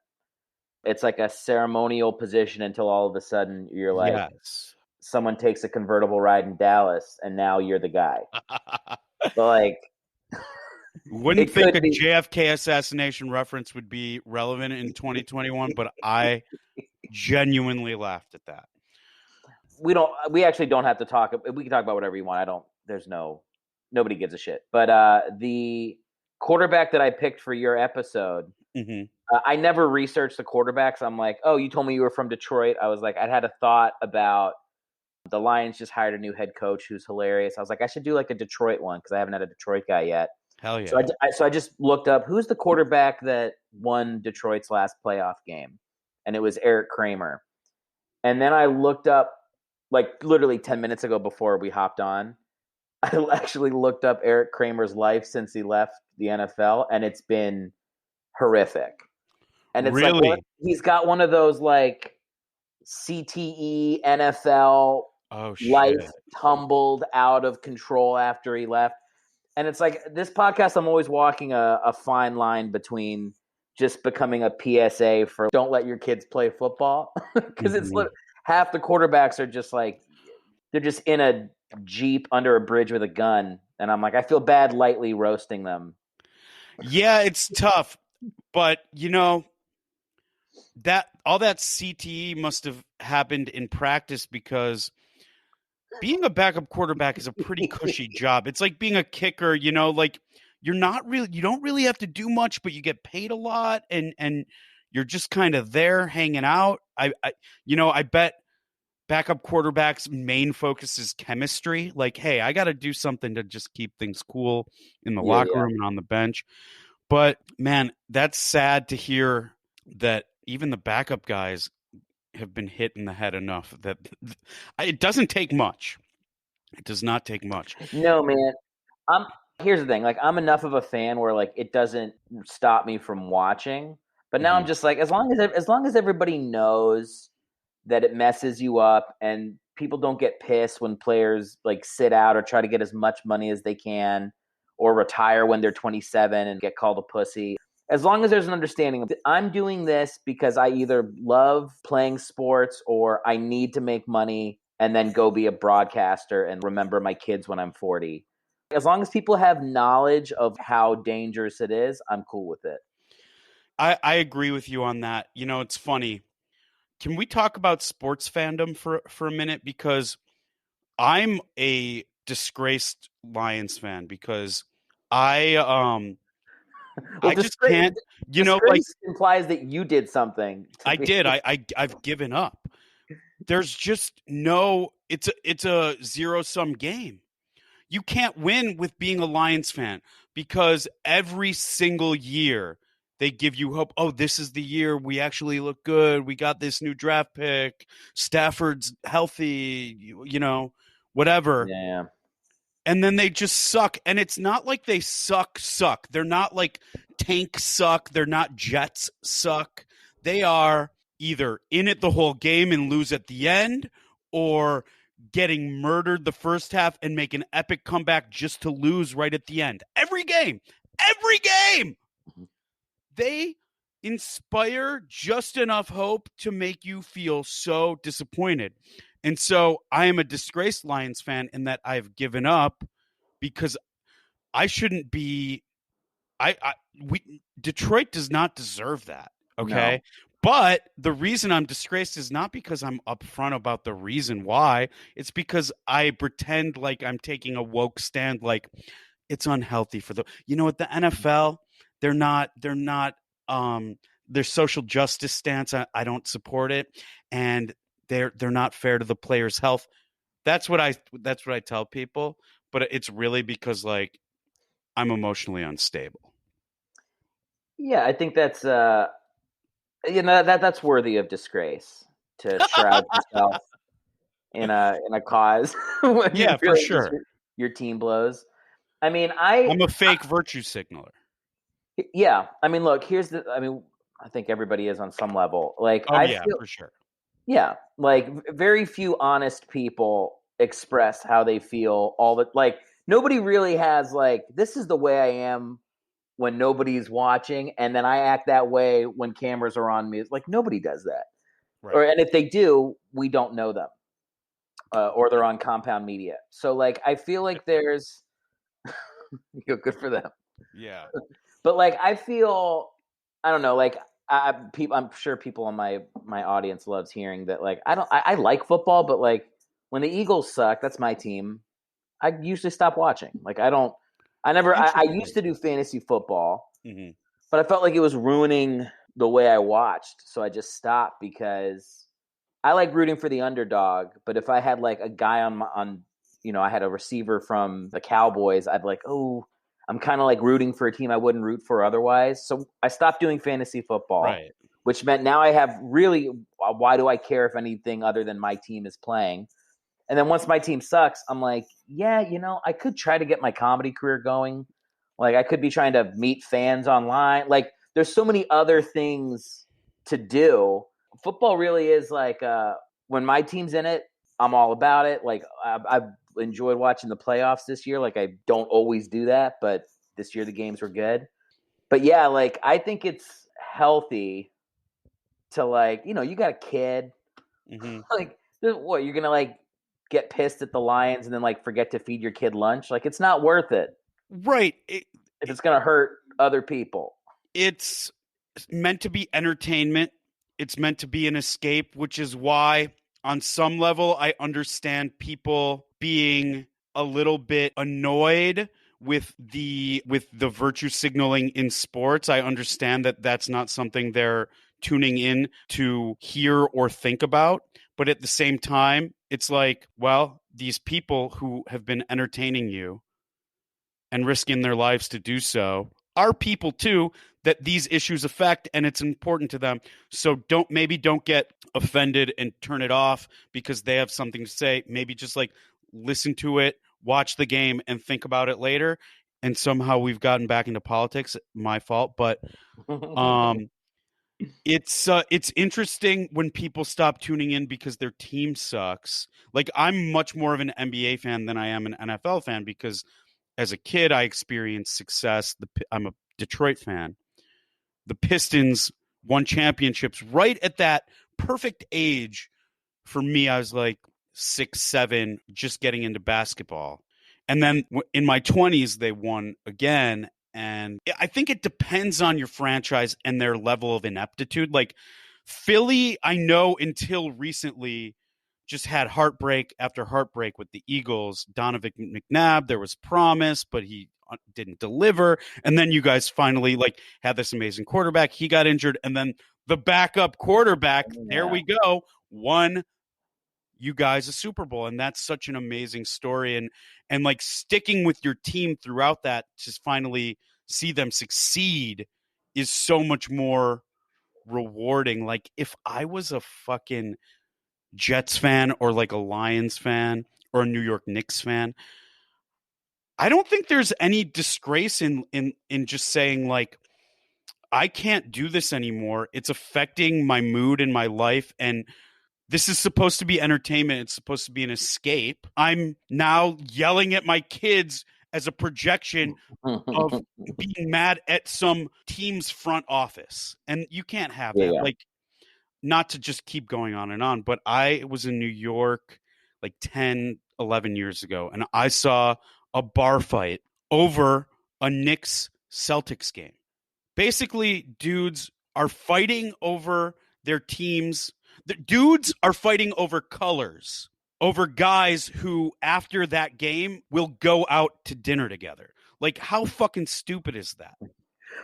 It's like a ceremonial position until all of a sudden you're like,
yes.
Someone takes a convertible ride in Dallas and now you're the guy. But like,
wouldn't think a JFK assassination reference would be relevant in 2021, but I genuinely laughed at that.
We actually don't have to talk. We can talk about whatever you want. Nobody gives a shit. But the quarterback that I picked for your episode, I never researched the quarterbacks. I'm like, oh, you told me you were from Detroit. I was like, I'd had a thought about the Lions just hired a new head coach who's hilarious. I was like, I should do like a Detroit one because I haven't had a Detroit guy yet.
Hell yeah.
So I just looked up who's the quarterback that won Detroit's last playoff game.
and it was Erik Kramer. And then I looked up, like literally 10 minutes ago before we hopped on, I actually looked up Erik Kramer's life since he left the NFL, and it's been horrific. And it's
Really?
like he's got one of those like CTE NFL life tumbled out of control after he left. And it's like this podcast, I'm always walking a fine line between just becoming a PSA for don't let your kids play football, because it's half the quarterbacks are just like, they're just in a Jeep under a bridge with a gun. And I'm like, I feel bad lightly roasting them.
Yeah, it's tough. But, that all that CTE must have happened in practice, because being a backup quarterback is a pretty cushy job. It's like being a kicker, like you don't really have to do much, but you get paid a lot, and you're just kind of there hanging out. I bet backup quarterbacks' main focus is chemistry. Like, hey, I got to do something to just keep things cool in the locker room and on the bench. But man, that's sad to hear that even the backup guys have been hit in the head enough that it doesn't take much. It does not take much.
No, man. Here's the thing. Like, I'm enough of a fan where like it doesn't stop me from watching. But now I'm just like, as long as everybody knows that it messes you up, and people don't get pissed when players like sit out or try to get as much money as they can, or retire when they're 27 and get called a pussy. As long as there's an understanding of I'm doing this because I either love playing sports or I need to make money and then go be a broadcaster and remember my kids when I'm 40. As long as people have knowledge of how dangerous it is, I'm cool with it.
I agree with you on that. It's funny. Can we talk about sports fandom for a minute? Because I'm a disgraced Lions fan, because I just can't, like,
implies that you did something.
I did. I've given up. There's just it's a zero-sum game. You can't win with being a Lions fan, because every single year they give you hope. Oh, this is the year we actually look good. We got this new draft pick. Stafford's healthy, whatever.
Yeah.
And then they just suck. And it's not like they suck. They're not like tank suck. They're not Jets suck. They are either in it the whole game and lose at the end, or getting murdered the first half and make an epic comeback just to lose right at the end. Every game. They inspire just enough hope to make you feel so disappointed. And so I am a disgraced Lions fan in that I've given up, because I shouldn't be. Detroit does not deserve that. Okay. No. But the reason I'm disgraced is not because I'm upfront about the reason why. It's because I pretend like I'm taking a woke stand, like it's unhealthy for the NFL. They're not their social justice stance. I don't support it, and they're not fair to the players' health. That's what I tell people, but it's really because like I'm emotionally unstable.
Yeah, I think that's that's worthy of disgrace, to shroud yourself in a cause.
Yeah, for sure.
Your team blows. I mean,
I'm a fake virtue signaler.
Yeah, I mean, look, I think everybody is on some level. Like,
for sure.
Yeah, like very few honest people express how they feel like nobody really has like, this is the way I am when nobody's watching, and then I act that way when cameras are on me. It's like nobody does that. Right. And if they do, we don't know them. Or they're on compound media. So like I feel like there's good for them.
Yeah.
But like I don't know, like I'm sure people on my audience loves hearing that. Like I like football, but like when the Eagles suck, that's my team, I usually stop watching. Like I used to do fantasy football, but I felt like it was ruining the way I watched, so I just stopped, because I like rooting for the underdog. But if I had like a guy I had a receiver from the Cowboys, I'd like, oh, I'm kind of like rooting for a team I wouldn't root for otherwise. So I stopped doing fantasy football.
Right.
which meant now I have really, why do I care if anything other than my team is playing? And then once my team sucks, I'm like, yeah, I could try to get my comedy career going. Like, I could be trying to meet fans online. Like, there's so many other things to do. Football really is like, when my team's in it, I'm all about it. Like, I've enjoyed watching the playoffs this year. Like, I don't always do that, but this year the games were good. But yeah, like, I think it's healthy to, like, you got a kid.
Mm-hmm.
Like, what, you're going to, like, get pissed at the Lions and then, like, forget to feed your kid lunch? Like, it's not worth it.
Right.
If it's going to hurt other people.
It's meant to be entertainment. It's meant to be an escape, which is why on some level I understand people being a little bit annoyed with the virtue signaling in sports. I understand that that's not something they're tuning in to hear or think about. But at the same time, it's like, well, these people who have been entertaining you and risking their lives to do so are people too that these issues affect, and it's important to them. So don't get offended and turn it off because they have something to say. Maybe just like listen to it, watch the game, and think about it later. And somehow we've gotten back into politics. My fault, but it's interesting when people stop tuning in because their team sucks. Like, I'm much more of an NBA fan than I am an NFL fan because as a kid I experienced success. I'm a Detroit fan. The Pistons won championships right at that perfect age for me. I was like 6, 7, just getting into basketball. And then in my 20s, they won again. And I think it depends on your franchise and their level of ineptitude. Like Philly, I know until recently just had heartbreak after heartbreak with the Eagles. Donovan McNabb, there was promise, but he didn't deliver. And then you guys finally like had this amazing quarterback. He got injured. And then the backup quarterback, there we go, won you guys a Super Bowl. And that's such an amazing story. And like sticking with your team throughout that, just finally see them succeed is so much more rewarding. Like if I was a fucking Jets fan or like a Lions fan or a New York Knicks fan, I don't think there's any disgrace in just saying like, I can't do this anymore. It's affecting my mood and my life. And this is supposed to be entertainment. It's supposed to be an escape. I'm now yelling at my kids as a projection of being mad at some team's front office. And you can't have that. Like, not to just keep going on, but I was in New York like 10, 11 years ago, and I saw a bar fight over a Knicks Celtics game. Basically, dudes are fighting over their teams. The dudes are fighting over colors, over guys who, after that game, will go out to dinner together. Like, how fucking stupid is that?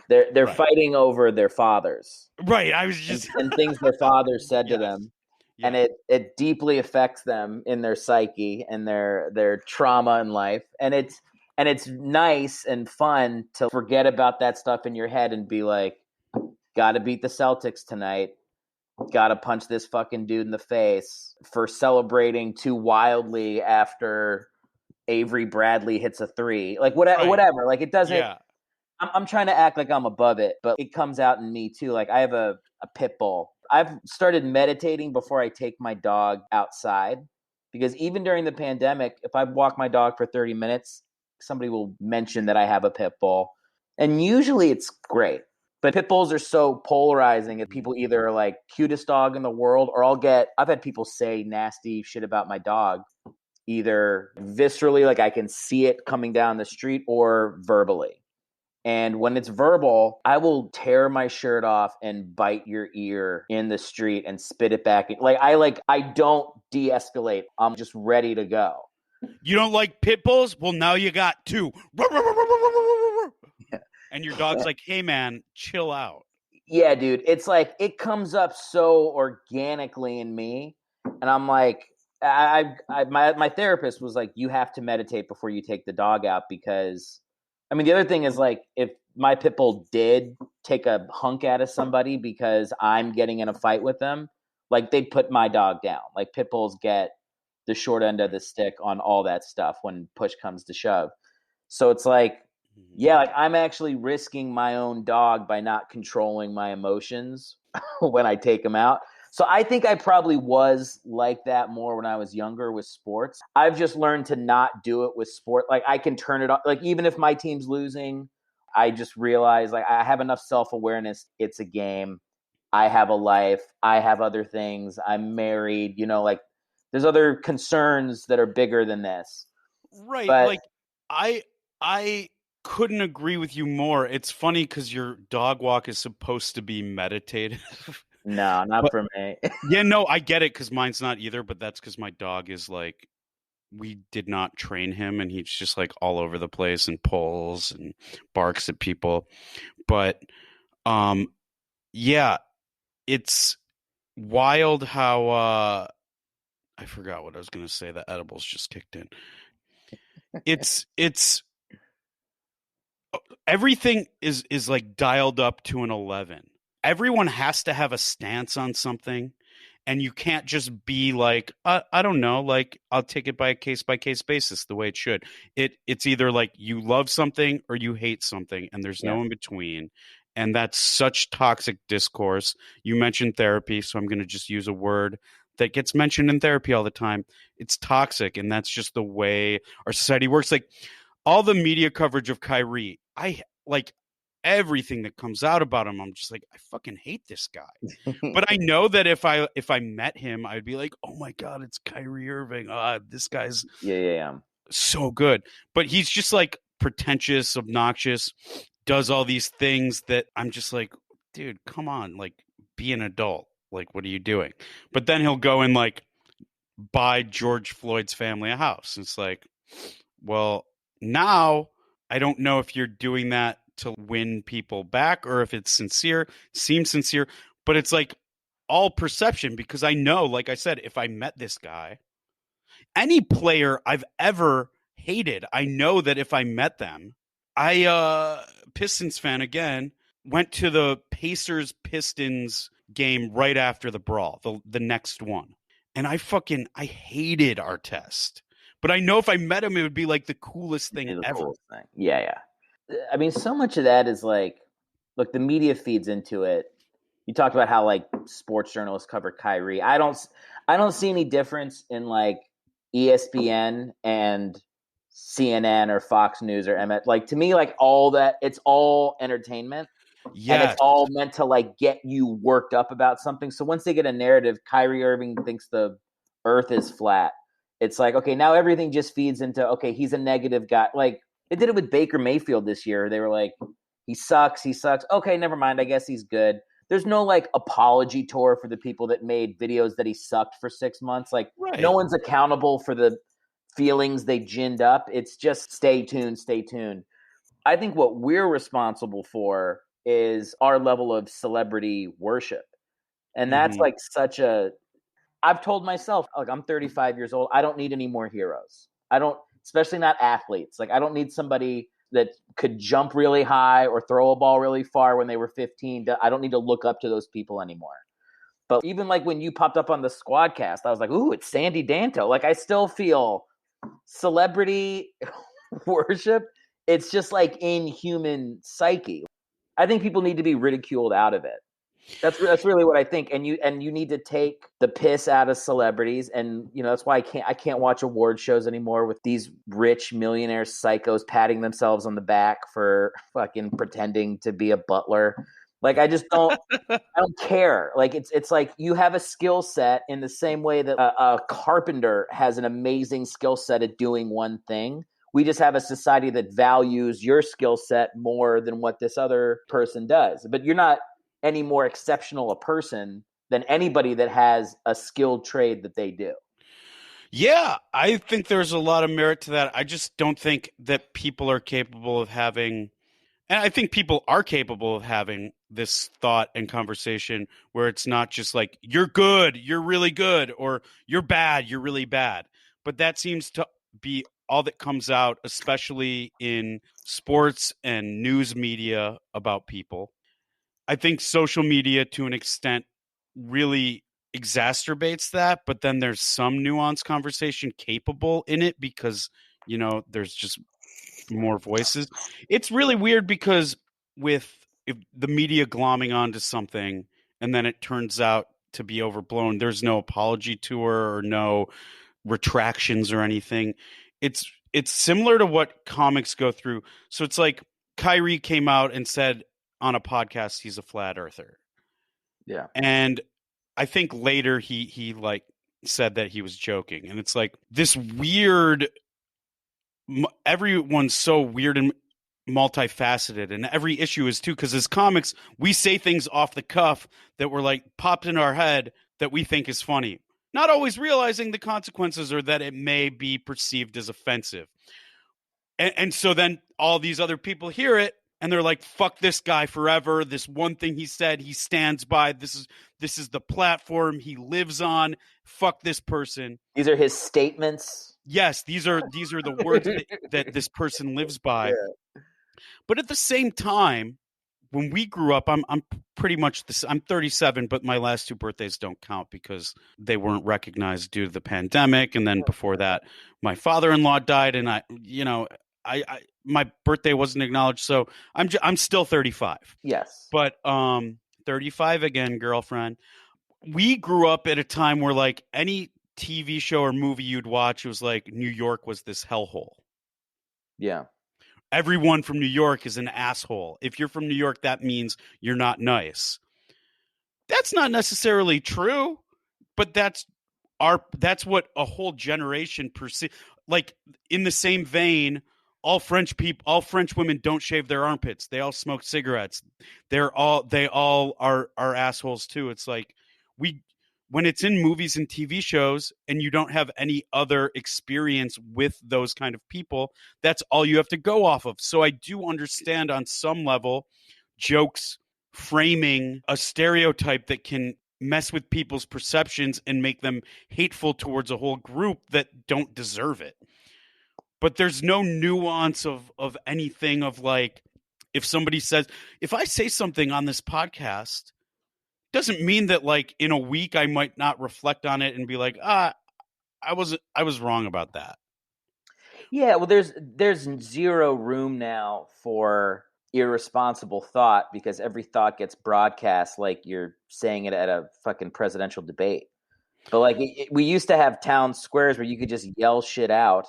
They're fighting over their fathers.
Right. I was just
and things their fathers said to them. Yeah. And it deeply affects them in their psyche and their trauma in life. And it's nice and fun to forget about that stuff in your head and be like, gotta beat the Celtics tonight. Gotta punch this fucking dude in the face for celebrating too wildly after Avery Bradley hits a 3. Like whatever. Like it doesn't. Yeah. I'm trying to act like I'm above it, but it comes out in me too. Like I have a pit bull. I've started meditating before I take my dog outside because even during the pandemic, if I walk my dog for 30 minutes, somebody will mention that I have a pit bull. And usually it's great. But pit bulls are so polarizing that people either are like cutest dog in the world, or I've had people say nasty shit about my dog, either viscerally, like I can see it coming down the street, or verbally. And when it's verbal, I will tear my shirt off and bite your ear in the street and spit it back. I don't de-escalate. I'm just ready to go.
You don't like pit bulls? Well, now you got 2. And your dog's like, hey, man, chill out.
Yeah, dude. It's like it comes up so organically in me. And I'm like, my therapist was like, you have to meditate before you take the dog out because... I mean, the other thing is like, if my pit bull did take a hunk out of somebody because I'm getting in a fight with them, like they'd put my dog down. Like pit bulls get the short end of the stick on all that stuff when push comes to shove. So it's like, yeah, like I'm actually risking my own dog by not controlling my emotions when I take him out. So I think I probably was like that more when I was younger with sports. I've just learned to not do it with sport. Like I can turn it off. Like even if my team's losing, I just realize like I have enough self-awareness. It's a game. I have a life. I have other things. I'm married. You know, like there's other concerns that are bigger than this.
Right.
But
like I couldn't agree with you more. It's funny because your dog walk is supposed to be meditative.
no, not
But-
for me.
Yeah, no, I get it because mine's not either, but that's because my dog is like, we did not train him and he's just like all over the place and pulls and barks at people. But yeah, it's wild how I forgot what I was gonna say. The edibles just kicked in. It's everything is like dialed up to an 11. Everyone has to have a stance on something, and you can't just be like, I don't know, like I'll take it by a case basis the way it should. It's either like you love something or you hate something, and there's no in between. And that's such toxic discourse. You mentioned therapy, so I'm going to just use a word that gets mentioned in therapy all the time. It's toxic, and that's just the way our society works. Like all the media coverage of Kyrie, I like everything that comes out about him. I'm just like, I fucking hate this guy. But I know that if I met him, I'd be like, oh my God, it's Kyrie Irving. This guy's so good. But he's just like pretentious, obnoxious, does all these things that I'm just like, dude, come on, like be an adult. Like, what are you doing? But then he'll go and like buy George Floyd's family a house. It's like, well, now I don't know if you're doing that to win people back or if it's sincere, seems sincere, but it's like all perception because I know, like I said, if I met this guy, any player I've ever hated, I know that if I met them, Pistons fan again, went to the Pacers-Pistons game right after the brawl, the next one. And I hated Artest. But I know if I met him, it would be like the coolest thing ever.
Coolest thing. Yeah. I mean, so much of that is like, look, the media feeds into it. You talked about how like sports journalists cover Kyrie. I don't see any difference in like ESPN and CNN or Fox News or MS. Like to me, like all that, it's all entertainment. Yeah, and it's all meant to like get you worked up about something. So once they get a narrative, Kyrie Irving thinks the earth is flat. It's like, okay, now everything just feeds into, okay, he's a negative guy. Like they did it with Baker Mayfield this year. They were like, he sucks. Okay, never mind. I guess he's good. There's no like apology tour for the people that made videos that he sucked for 6 months. Like no one's accountable for the feelings they ginned up. It's just stay tuned. I think what we're responsible for is our level of celebrity worship. And that's like I've told myself, like I'm 35 years old. I don't need any more heroes. Especially not athletes. Like I don't need somebody that could jump really high or throw a ball really far when they were 15. I don't need to look up to those people anymore. But even like when you popped up on the Squadcast, I was like, ooh, it's Sandy Danto. Like I still feel celebrity worship. It's just like in human psyche. I think people need to be ridiculed out of it. That's really what I think. And you need to take the piss out of celebrities. And you know, that's why I can't watch award shows anymore with these rich millionaire psychos patting themselves on the back for fucking pretending to be a butler. Like I just don't I don't care. Like it's like you have a skill set in the same way that a carpenter has an amazing skill set at doing one thing. We just have a society that values your skill set more than what this other person does. But you're not any more exceptional a person than anybody that has a skilled trade that they do.
Yeah, I think there's a lot of merit to that. I just don't think that people are capable of having, and I think people are capable of having this thought and conversation where it's not just like, you're good, you're really good, or you're bad, you're really bad. But that seems to be all that comes out, especially in sports and news media about people. I think social media, to an extent, really exacerbates that, but then there's some nuanced conversation capable in it because, there's just more voices. It's really weird because if the media glomming onto something and then it turns out to be overblown, there's no apology tour or no retractions or anything. It's similar to what comics go through. So it's like Kyrie came out and said on a podcast he's a flat earther.
Yeah.
And I think later he like said that he was joking. And it's like this weird, everyone's so weird and multifaceted, and every issue is too, because as comics we say things off the cuff that were like popped in our head that we think is funny, not always realizing the consequences or that it may be perceived as offensive. And so then all these other people hear it and they're like, fuck this guy forever. This one thing he said, he stands by. This is the platform he lives on. Fuck this person.
These are his statements.
Yes, these are the words that this person lives by.
Yeah.
But at the same time, when we grew up, I'm pretty much I'm 37, but my last two birthdays don't count because they weren't recognized due to the pandemic. And then before that, my father-in-law died, and I my birthday wasn't acknowledged. So I'm still 35.
Yes.
But 35 again, girlfriend. We grew up at a time where like any TV show or movie you'd watch, it was like New York was this hellhole.
Yeah.
Everyone from New York is an asshole. If you're from New York, that means you're not nice. That's not necessarily true, but that's what a whole generation perceive. Like in the same vein, all French women don't shave their armpits. They all smoke cigarettes. They all are assholes too. It's like when it's in movies and TV shows and you don't have any other experience with those kind of people, that's all you have to go off of. So I do understand on some level jokes framing a stereotype that can mess with people's perceptions and make them hateful towards a whole group that don't deserve it. But there's no nuance of anything of like, if I say something on this podcast, doesn't mean that like in a week I might not reflect on it and be like, I was wrong about that.
Yeah, well there's zero room now for irresponsible thought because every thought gets broadcast like you're saying it at a fucking presidential debate. But like we used to have town squares where you could just yell shit out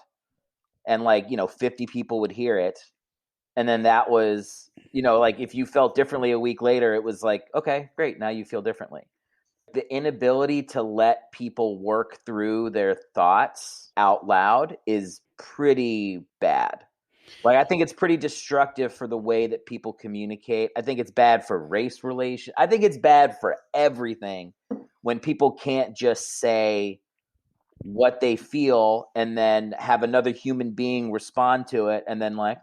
and like, 50 people would hear it. And then that was, like if you felt differently a week later, it was like, okay, great. Now you feel differently. The inability to let people work through their thoughts out loud is pretty bad. Like, I think it's pretty destructive for the way that people communicate. I think it's bad for race relations. I think it's bad for everything when people can't just say what they feel and then have another human being respond to it and then like,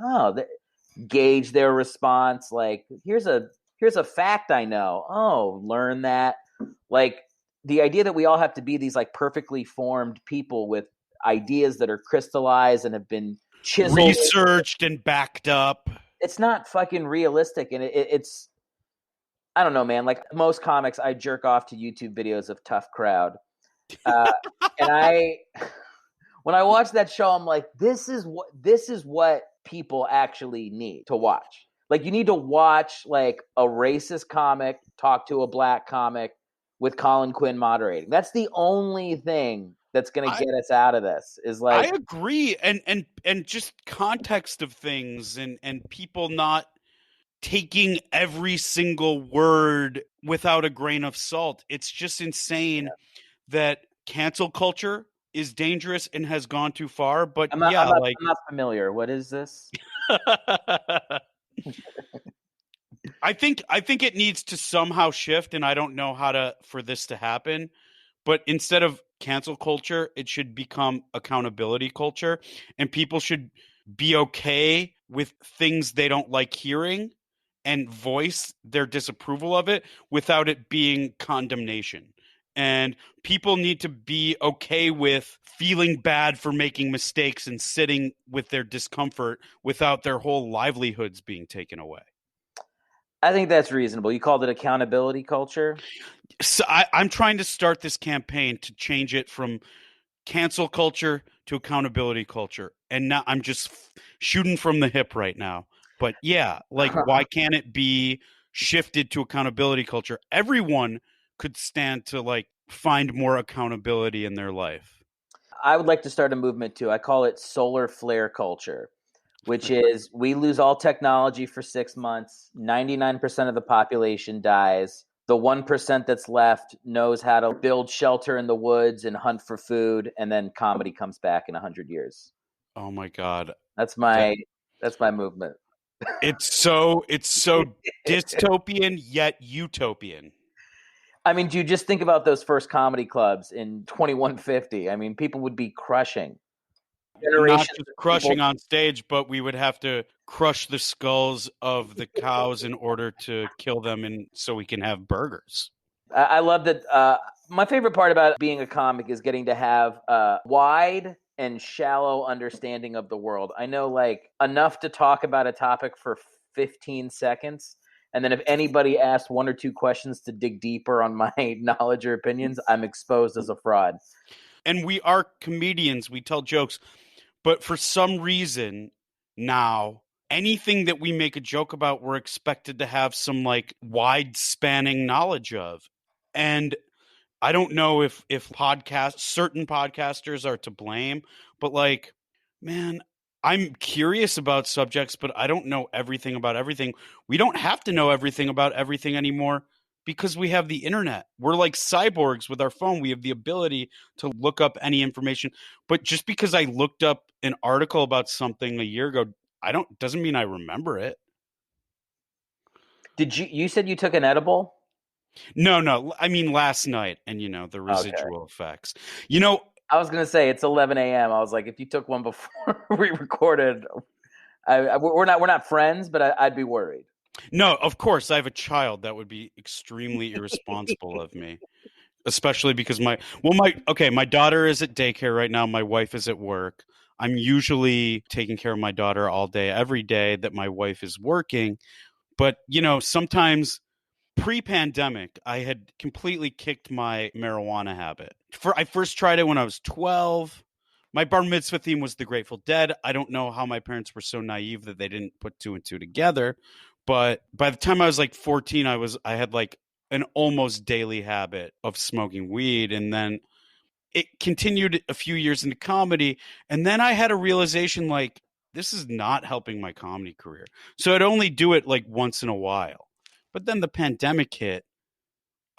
gauge their response. Like, here's a fact I know. Oh, learn that. Like the idea that we all have to be these like perfectly formed people with ideas that are crystallized and have been chiseled,
researched and backed up. It's
not fucking realistic. And it's, I don't know, man. Like most comics, I jerk off to YouTube videos of Tough Crowd. And when I watch that show, I'm like, this is what people actually need to watch. Like you need to watch like a racist comic talk to a black comic with Colin Quinn moderating. That's the only thing that's going to get us out of this is like,
I agree. And just context of things and people not taking every single word without a grain of salt. It's just insane that cancel culture is dangerous and has gone too far. But
I'm not familiar. What is this?
I think it needs to somehow shift, and I don't know for this to happen. But instead of cancel culture, it should become accountability culture, and people should be okay with things they don't like hearing and voice their disapproval of it without it being condemnation. and people need to be okay with feeling bad for making mistakes and sitting with their discomfort without their whole livelihoods being taken away.
I think that's reasonable. You called it accountability culture?
So I'm trying to start this campaign to change it from cancel culture to accountability culture. And now I'm just shooting from the hip right now. But yeah, like, why can't it be shifted to accountability culture? Everyone could stand to like find more accountability in their life.
I would like to start a movement too. I call it solar flare culture, which is we lose all technology for 6 months. 99% of the population dies. The 1% that's left knows how to build shelter in the woods and hunt for food. And then comedy comes back in 100 years.
Oh my God.
That's my movement.
It's so dystopian yet utopian.
I mean, do you just think about those first comedy clubs in 2150? I mean, people would be crushing.
Not just crushing on stage, but we would have to crush the skulls of the cows in order to kill them, and so we can have burgers.
I love that. My favorite part about being a comic is getting to have a wide and shallow understanding of the world. I know like enough to talk about a topic for 15 seconds. And then if anybody asks 1 or 2 questions to dig deeper on my knowledge or opinions, I'm exposed as a fraud.
And we are comedians. We tell jokes. But for some reason now, anything that we make a joke about, we're expected to have some like wide spanning knowledge of. And I don't know if certain podcasters are to blame, but like, man, I'm curious about subjects, but I don't know everything about everything. We don't have to know everything about everything anymore because we have the internet. We're like cyborgs with our phone. We have the ability to look up any information. But just because I looked up an article about something a year ago, doesn't mean I remember it.
You said you took an edible?
No. I mean, last night, and the residual effects.
I was going to say it's 11 a.m. I was like, if you took one before we recorded, we're not friends, but I'd be worried.
No, of course. I have a child. That would be extremely irresponsible of me, especially because my daughter is at daycare right now. My wife is at work. I'm usually taking care of my daughter all day, every day that my wife is working. But, sometimes pre-pandemic, I had completely kicked my marijuana habit. I first tried it when I was 12. My bar mitzvah theme was the Grateful Dead. I don't know how my parents were so naive that they didn't put 2 and 2 together. But by the time I was like 14, I had like an almost daily habit of smoking weed. And then it continued a few years into comedy. And then I had a realization like, this is not helping my comedy career. So I'd only do it like once in a while. But then the pandemic hit.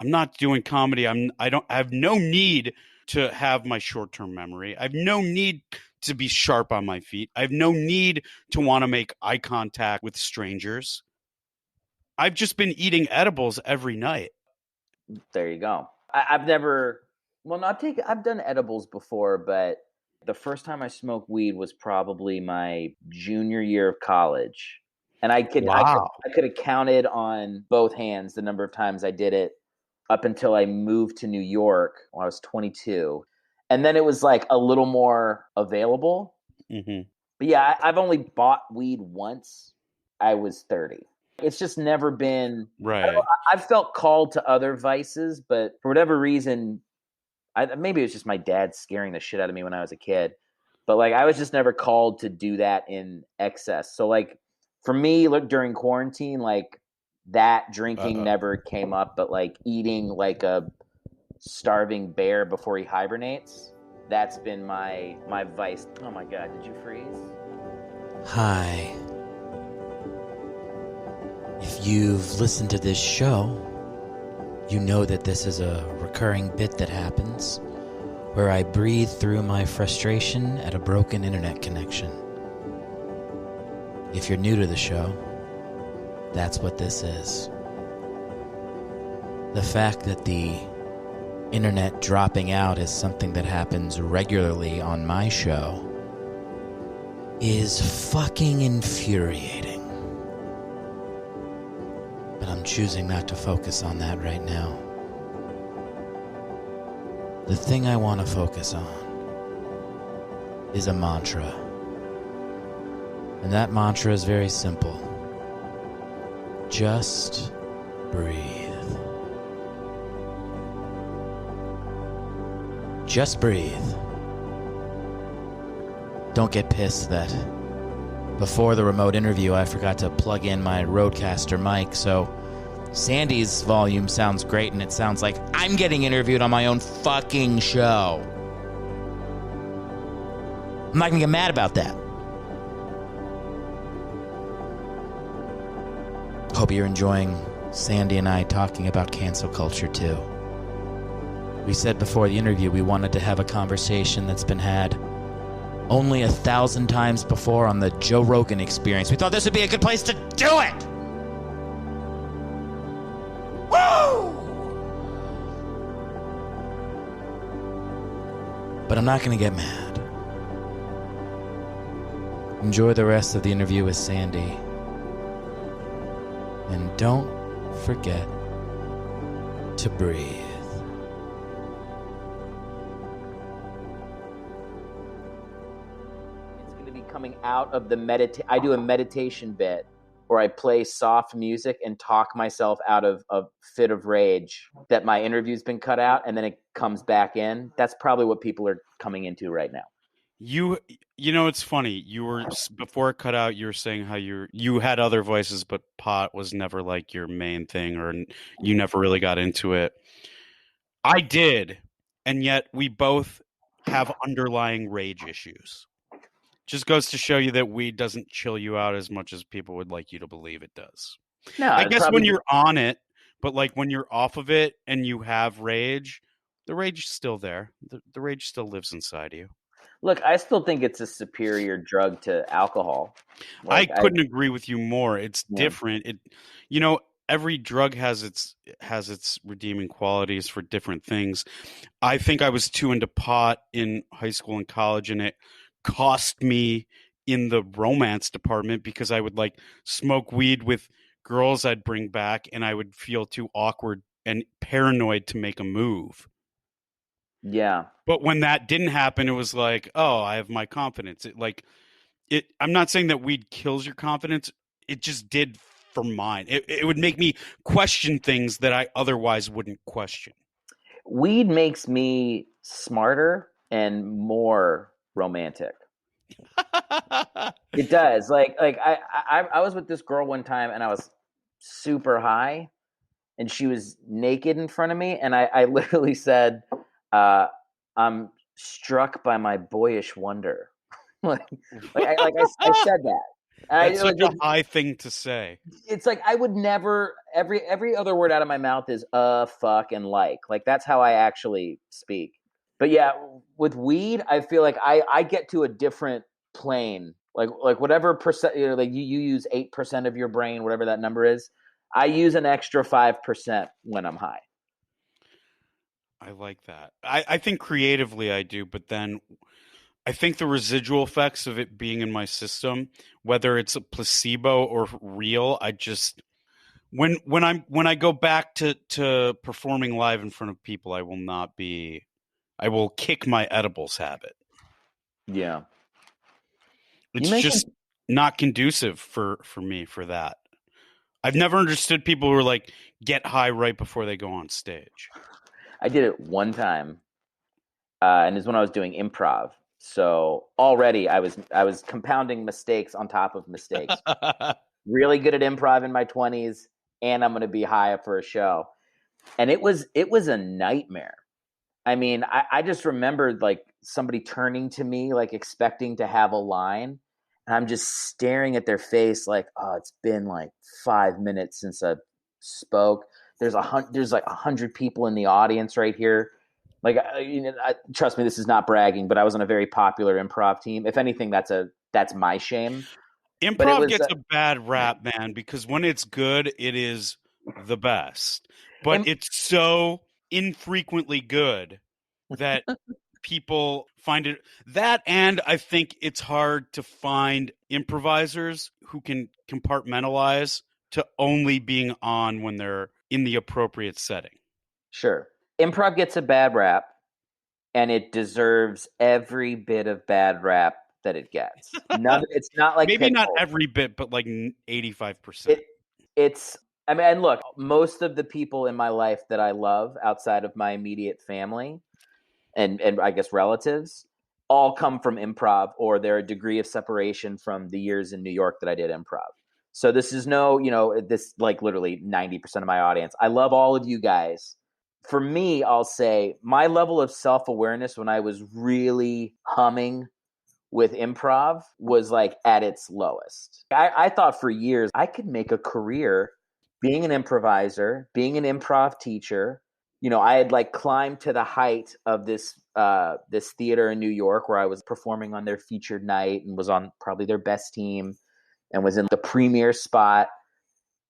I'm not doing comedy. I have no need to have my short-term memory. I have no need to be sharp on my feet. I have no need to want to make eye contact with strangers. I've just been eating edibles every night.
There you go. I've done edibles before, but the first time I smoked weed was probably my junior year of college. And I could have counted on both hands the number of times I did it up until I moved to New York when I was 22. And then it was like a little more available.
Mm-hmm.
But yeah, I've only bought weed once. I was 30. It's just never been
right.
I've felt called to other vices, but for whatever reason, maybe it was just my dad scaring the shit out of me when I was a kid. But like I was just never called to do that in excess. So like for me, during quarantine, like that drinking never came up, but like eating like a starving bear before he hibernates, that's been my vice. Oh my God, did you freeze?
Hi. If you've listened to this show, you know that this is a recurring bit that happens where I breathe through my frustration at a broken internet connection. If you're new to the show, that's what this is. The fact that the internet dropping out is something that happens regularly on my show is fucking infuriating. But I'm choosing not to focus on that right now. The thing I want to focus on is a mantra. And that mantra is very simple. Just breathe. Just breathe. Don't get pissed that before the remote interview I forgot to plug in my Rodecaster mic, so Sandy's volume sounds great and it sounds like I'm getting interviewed on my own fucking show. I'm not gonna get mad about that. Hope you're enjoying Sandy and I talking about cancel culture too. We said before the interview we wanted to have a conversation that's been had only 1,000 times before on the Joe Rogan Experience. We thought this would be a good place to do it! Woo! But I'm not going to get mad. Enjoy the rest of the interview with Sandy. And don't forget to breathe.
Coming out of the I do a meditation bit where I play soft music and talk myself out of a fit of rage that my interview's been cut out, and then it comes back in. That's probably what people are coming into right now.
You know, it's funny. You were, before it cut out, you were saying how you had other voices, but pot was never like your main thing, or you never really got into it. I did, and yet we both have underlying rage issues. Just goes to show you that weed doesn't chill you out as much as people would like you to believe it does.
No,
I guess when you're on it, but like when you're off of it and you have rage, the rage is still there. The rage still lives inside you.
Look, I still think it's a superior drug to alcohol.
Like, I couldn't agree with you more. It's different. Every drug has its redeeming qualities for different things. I think I was too into pot in high school and college, and it cost me in the romance department because I would like smoke weed with girls I'd bring back and I would feel too awkward and paranoid to make a move.
Yeah.
But when that didn't happen, it was like, oh, I have my confidence. I'm not saying that weed kills your confidence. It just did for mine. It would make me question things that I otherwise wouldn't question.
Weed makes me smarter and more romantic. It does. Like I was with this girl one time and I was super high and she was naked in front of me and I literally said, I'm struck by my boyish wonder. I said that.
That's such a high thing to say.
It's like I would never. Every other word out of my mouth is fuck and like that's how I actually speak. But yeah, with weed, I feel like I get to a different plane. Like whatever percent, like you use 8% of your brain, whatever that number is. I use an extra 5% when I'm high.
I like that. I think creatively I do, but then I think the residual effects of it being in my system, whether it's a placebo or real, I just when I go back to performing live in front of people, I will kick my edibles habit.
Yeah.
It's just not conducive for me for that. I've never understood people who are like get high right before they go on stage.
I did it one time, and it's when I was doing improv. So already I was compounding mistakes on top of mistakes. Really good at improv in my 20s, and I'm going to be high for a show. And it was a nightmare. I mean, I just remembered like somebody turning to me, like expecting to have a line. And I'm just staring at their face like, oh, it's been like 5 minutes since I spoke. There's like 100 people in the audience right here. Like, trust me, this is not bragging, but I was on a very popular improv team. If anything, that's my shame.
Improv gets a bad rap, man, because when it's good, it is the best. But it's so infrequently good that people find it that, and I think it's hard to find improvisers who can compartmentalize to only being on when they're in the appropriate setting.
Sure. Improv gets a bad rap. and it deserves every bit of bad rap that it gets. It's not like
maybe not
Pitbull.
every bit, but like 85%.
It's, I mean, and look, most of the people in my life that I love outside of my immediate family and I guess relatives all come from improv, or they're a degree of separation from the years in New York that I did improv. So this is this like literally 90% of my audience. I love all of you guys. For me, I'll say my level of self-awareness when I was really humming with improv was like at its lowest. I thought for years I could make a career being an improviser, being an improv teacher. I had like climbed to the height of this theater in New York where I was performing on their featured night and was on probably their best team and was in the premiere spot.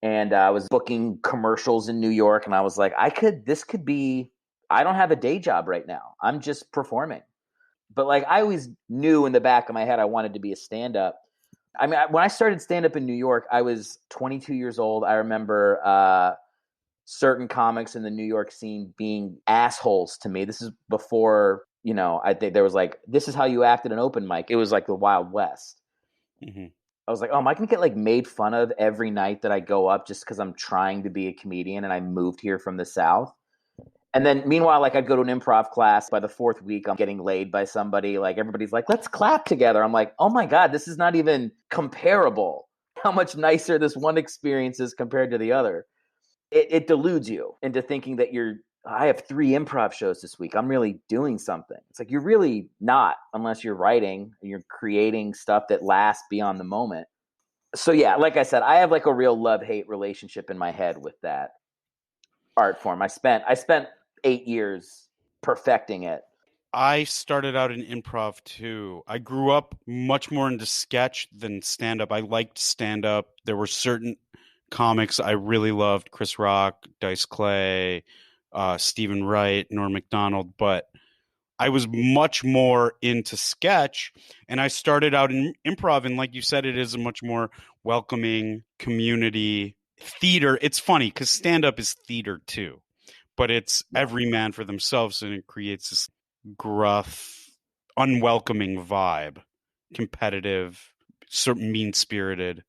And I was booking commercials in New York, and I was like, I don't have a day job right now. I'm just performing. But like, I always knew in the back of my head, I wanted to be a stand-up. I mean, when I started stand-up in New York, I was 22 years old. I remember certain comics in the New York scene being assholes to me. This is before, I think there was like, this is how you act at an open mic. It was like the Wild West. Mm-hmm. I was like, oh, am I going to get like made fun of every night that I go up just because I'm trying to be a comedian and I moved here from the South? And then meanwhile, like I'd go to an improv class. By the fourth week, I'm getting laid by somebody. Like everybody's like, let's clap together. I'm like, oh my God, this is not even comparable. How much nicer this one experience is compared to the other. It deludes you into thinking that I have 3 improv shows this week. I'm really doing something. It's like, you're really not, unless you're writing and you're creating stuff that lasts beyond the moment. So yeah, like I said, I have like a real love-hate relationship in my head with that art form. I spent 8 years perfecting it.
I started out in improv too. I grew up much more into sketch than stand-up. I liked stand-up. There were certain comics I really loved: Chris Rock, Dice Clay, Stephen Wright, Norm Macdonald, but I was much more into sketch, and I started out in improv, and like you said, it is a much more welcoming community theater. It's funny because stand-up is theater too, but it's every man for themselves, and it creates this gruff, unwelcoming vibe, competitive, sort of mean-spirited.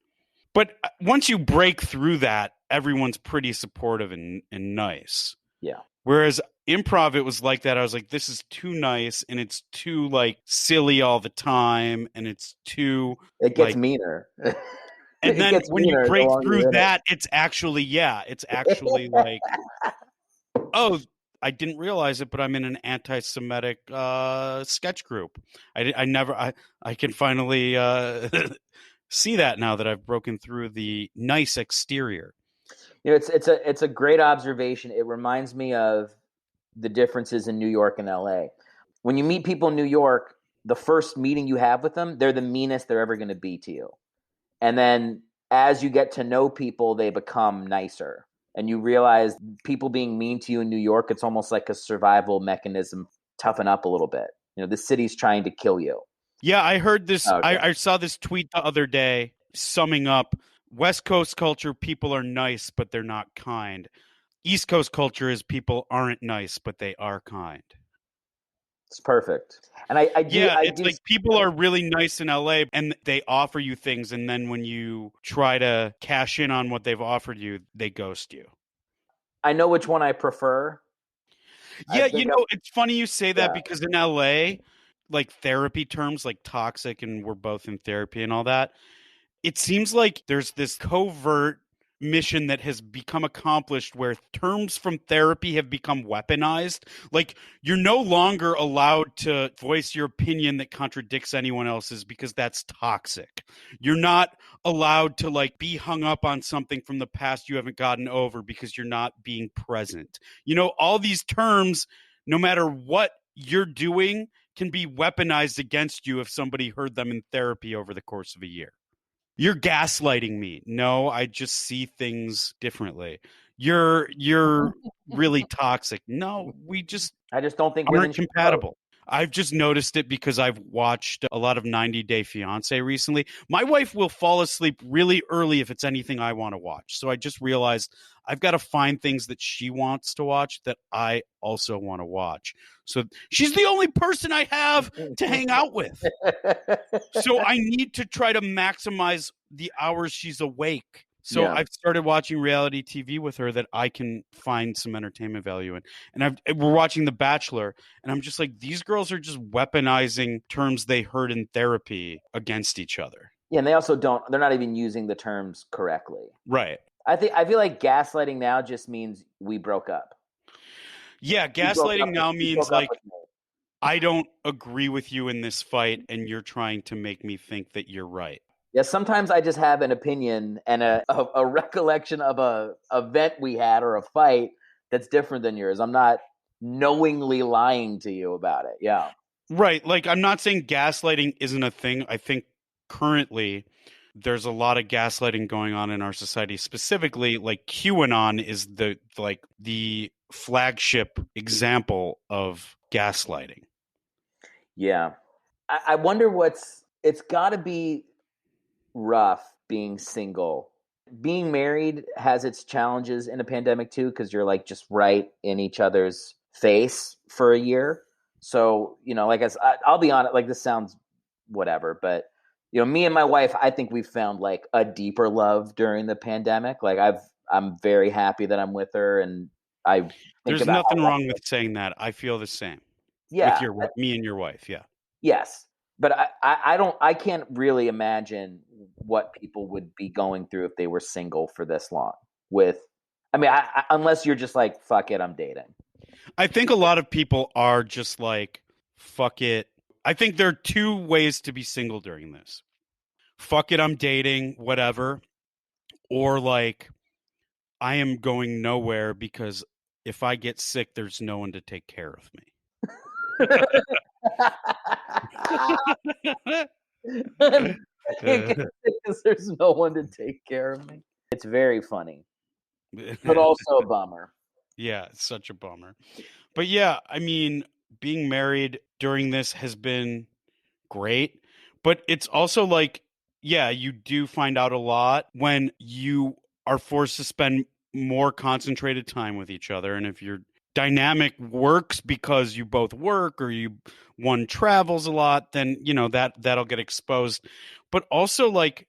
But once you break through that, everyone's pretty supportive and nice.
Yeah.
Whereas improv, it was like that. I was like, this is too nice, and it's too like silly all the time, and it's too.
It gets meaner.
And then when you break through that, it's actually like, oh, I didn't realize it, but I'm in an anti-Semitic sketch group. I can finally see that now that I've broken through the nice exterior.
It's a great observation. It reminds me of the differences in New York and LA. When you meet people in New York, the first meeting you have with them, they're the meanest they're ever going to be to you. And then as you get to know people, they become nicer. And you realize people being mean to you in New York, it's almost like a survival mechanism. Toughen up a little bit. The city's trying to kill you.
Yeah, I heard this.
Okay.
I saw this tweet the other day summing up West Coast culture. People are nice, but they're not kind. East Coast culture is people aren't nice, but they are kind.
It's perfect. And
it's people are really nice in LA and they offer you things. And then when you try to cash in on what they've offered you, they ghost you.
I know which one I prefer.
Yeah, it's funny you say that because in LA, like therapy terms like toxic, and we're both in therapy and all that, it seems like there's this covert mission that has become accomplished where terms from therapy have become weaponized. Like, you're no longer allowed to voice your opinion that contradicts anyone else's because that's toxic. You're not allowed to like be hung up on something from the past you haven't gotten over because you're not being present. All these terms, no matter what you're doing, can be weaponized against you if somebody heard them in therapy over the course of a year. You're gaslighting me. No, I just see things differently. You're really toxic. No, I just
don't think
aren't compatible. I've just noticed it because I've watched a lot of 90 Day Fiance recently. My wife will fall asleep really early if it's anything I want to watch. So I just realized I've got to find things that she wants to watch that I also want to watch. So she's the only person I have to hang out with. So I need to try to maximize the hours she's awake. So I've started watching reality TV with her that I can find some entertainment value in. And we're watching The Bachelor, and I'm just like, these girls are just weaponizing terms they heard in therapy against each other.
Yeah, and they also they're not even using the terms correctly.
Right.
I feel like gaslighting now just means we broke up.
Yeah, gaslighting now means like, I don't agree with you in this fight, and you're trying to make me think that you're right.
Yeah, sometimes I just have an opinion and a recollection of a event we had or a fight that's different than yours. I'm not knowingly lying to you about it. Yeah.
Right. Like, I'm not saying gaslighting isn't a thing. I think currently there's a lot of gaslighting going on in our society. Specifically, like QAnon is the flagship example of gaslighting.
Yeah. I wonder it's got to be rough being single. Being married has its challenges in a pandemic too, because you're like just right in each other's face for a year. So, like I'll be honest, like this sounds whatever, but me and my wife, I think we've found like a deeper love during the pandemic. Like I'm very happy that I'm with her, and
there's nothing wrong with saying that. I feel the same.
Yeah.
With me and your wife. Yeah.
Yes. But I can't really imagine what people would be going through if they were single for this long unless you're just like, fuck it, I'm dating.
I think a lot of people are just like, fuck it. I think there are two ways to be single during this. Fuck it, I'm dating, whatever. Or like, I am going nowhere because if I get sick, there's no one to take care of me.
Because there's no one to take care of me. It's very funny, but also a bummer.
Yeah, it's such a bummer. But yeah, I mean, being married during this has been great, but it's also like, yeah, you do find out a lot when you are forced to spend more concentrated time with each other. And if your dynamic works because you both work or one travels a lot, then that'll get exposed. But also, like,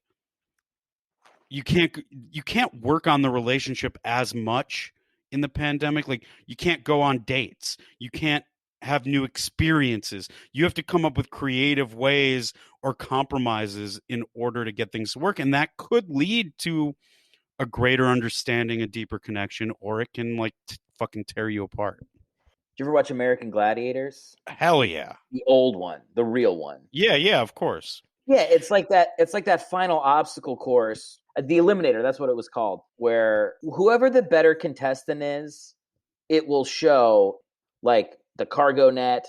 you can't work on the relationship as much in the pandemic. Like, you can't go on dates, you can't have new experiences. You have to come up with creative ways or compromises in order to get things to work, and that could lead to a greater understanding, a deeper connection, or it can like fucking tear you apart.
Did you ever watch American Gladiators?
Hell yeah.
The old one, the real one.
Yeah, of course.
Yeah, it's like that final obstacle course, the Eliminator, that's what it was called, where whoever the better contestant is, it will show like the cargo net,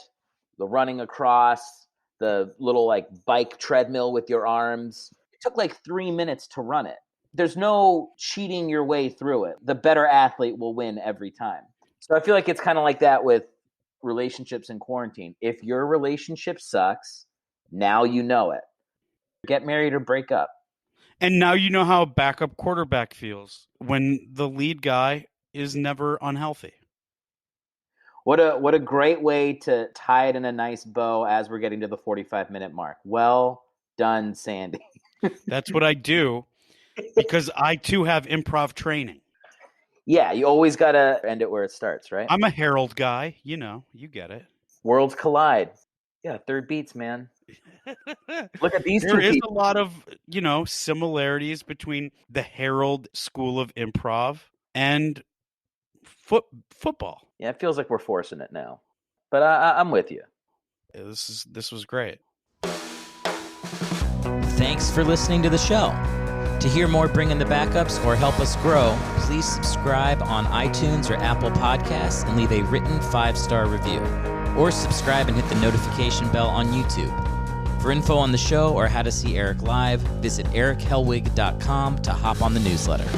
the running across, the little like bike treadmill with your arms. It took like 3 minutes to run it. There's no cheating your way through it. The better athlete will win every time. So I feel like it's kind of like that with relationships in quarantine. If your relationship sucks, now you know it. Get married or break up.
And now you know how a backup quarterback feels when the lead guy is never unhealthy.
What a great way to tie it in a nice bow as we're getting to the 45-minute mark. Well done, Sandy.
That's what I do because I too have improv training.
Yeah, you always got to end it where it starts, right?
I'm a Herald guy. You get it.
Worlds collide. Yeah, third beats, man. Look at these two.
There is a lot of, similarities between the Herald School of Improv and football.
Yeah, it feels like we're forcing it now. But I'm with you.
Yeah, this was great.
Thanks for listening to the show. To hear more Bring in the Backups or help us grow, please subscribe on iTunes or Apple Podcasts and leave a written 5-star review. Or subscribe and hit the notification bell on YouTube. For info on the show or how to see Erick live, visit erichellwig.com to hop on the newsletter.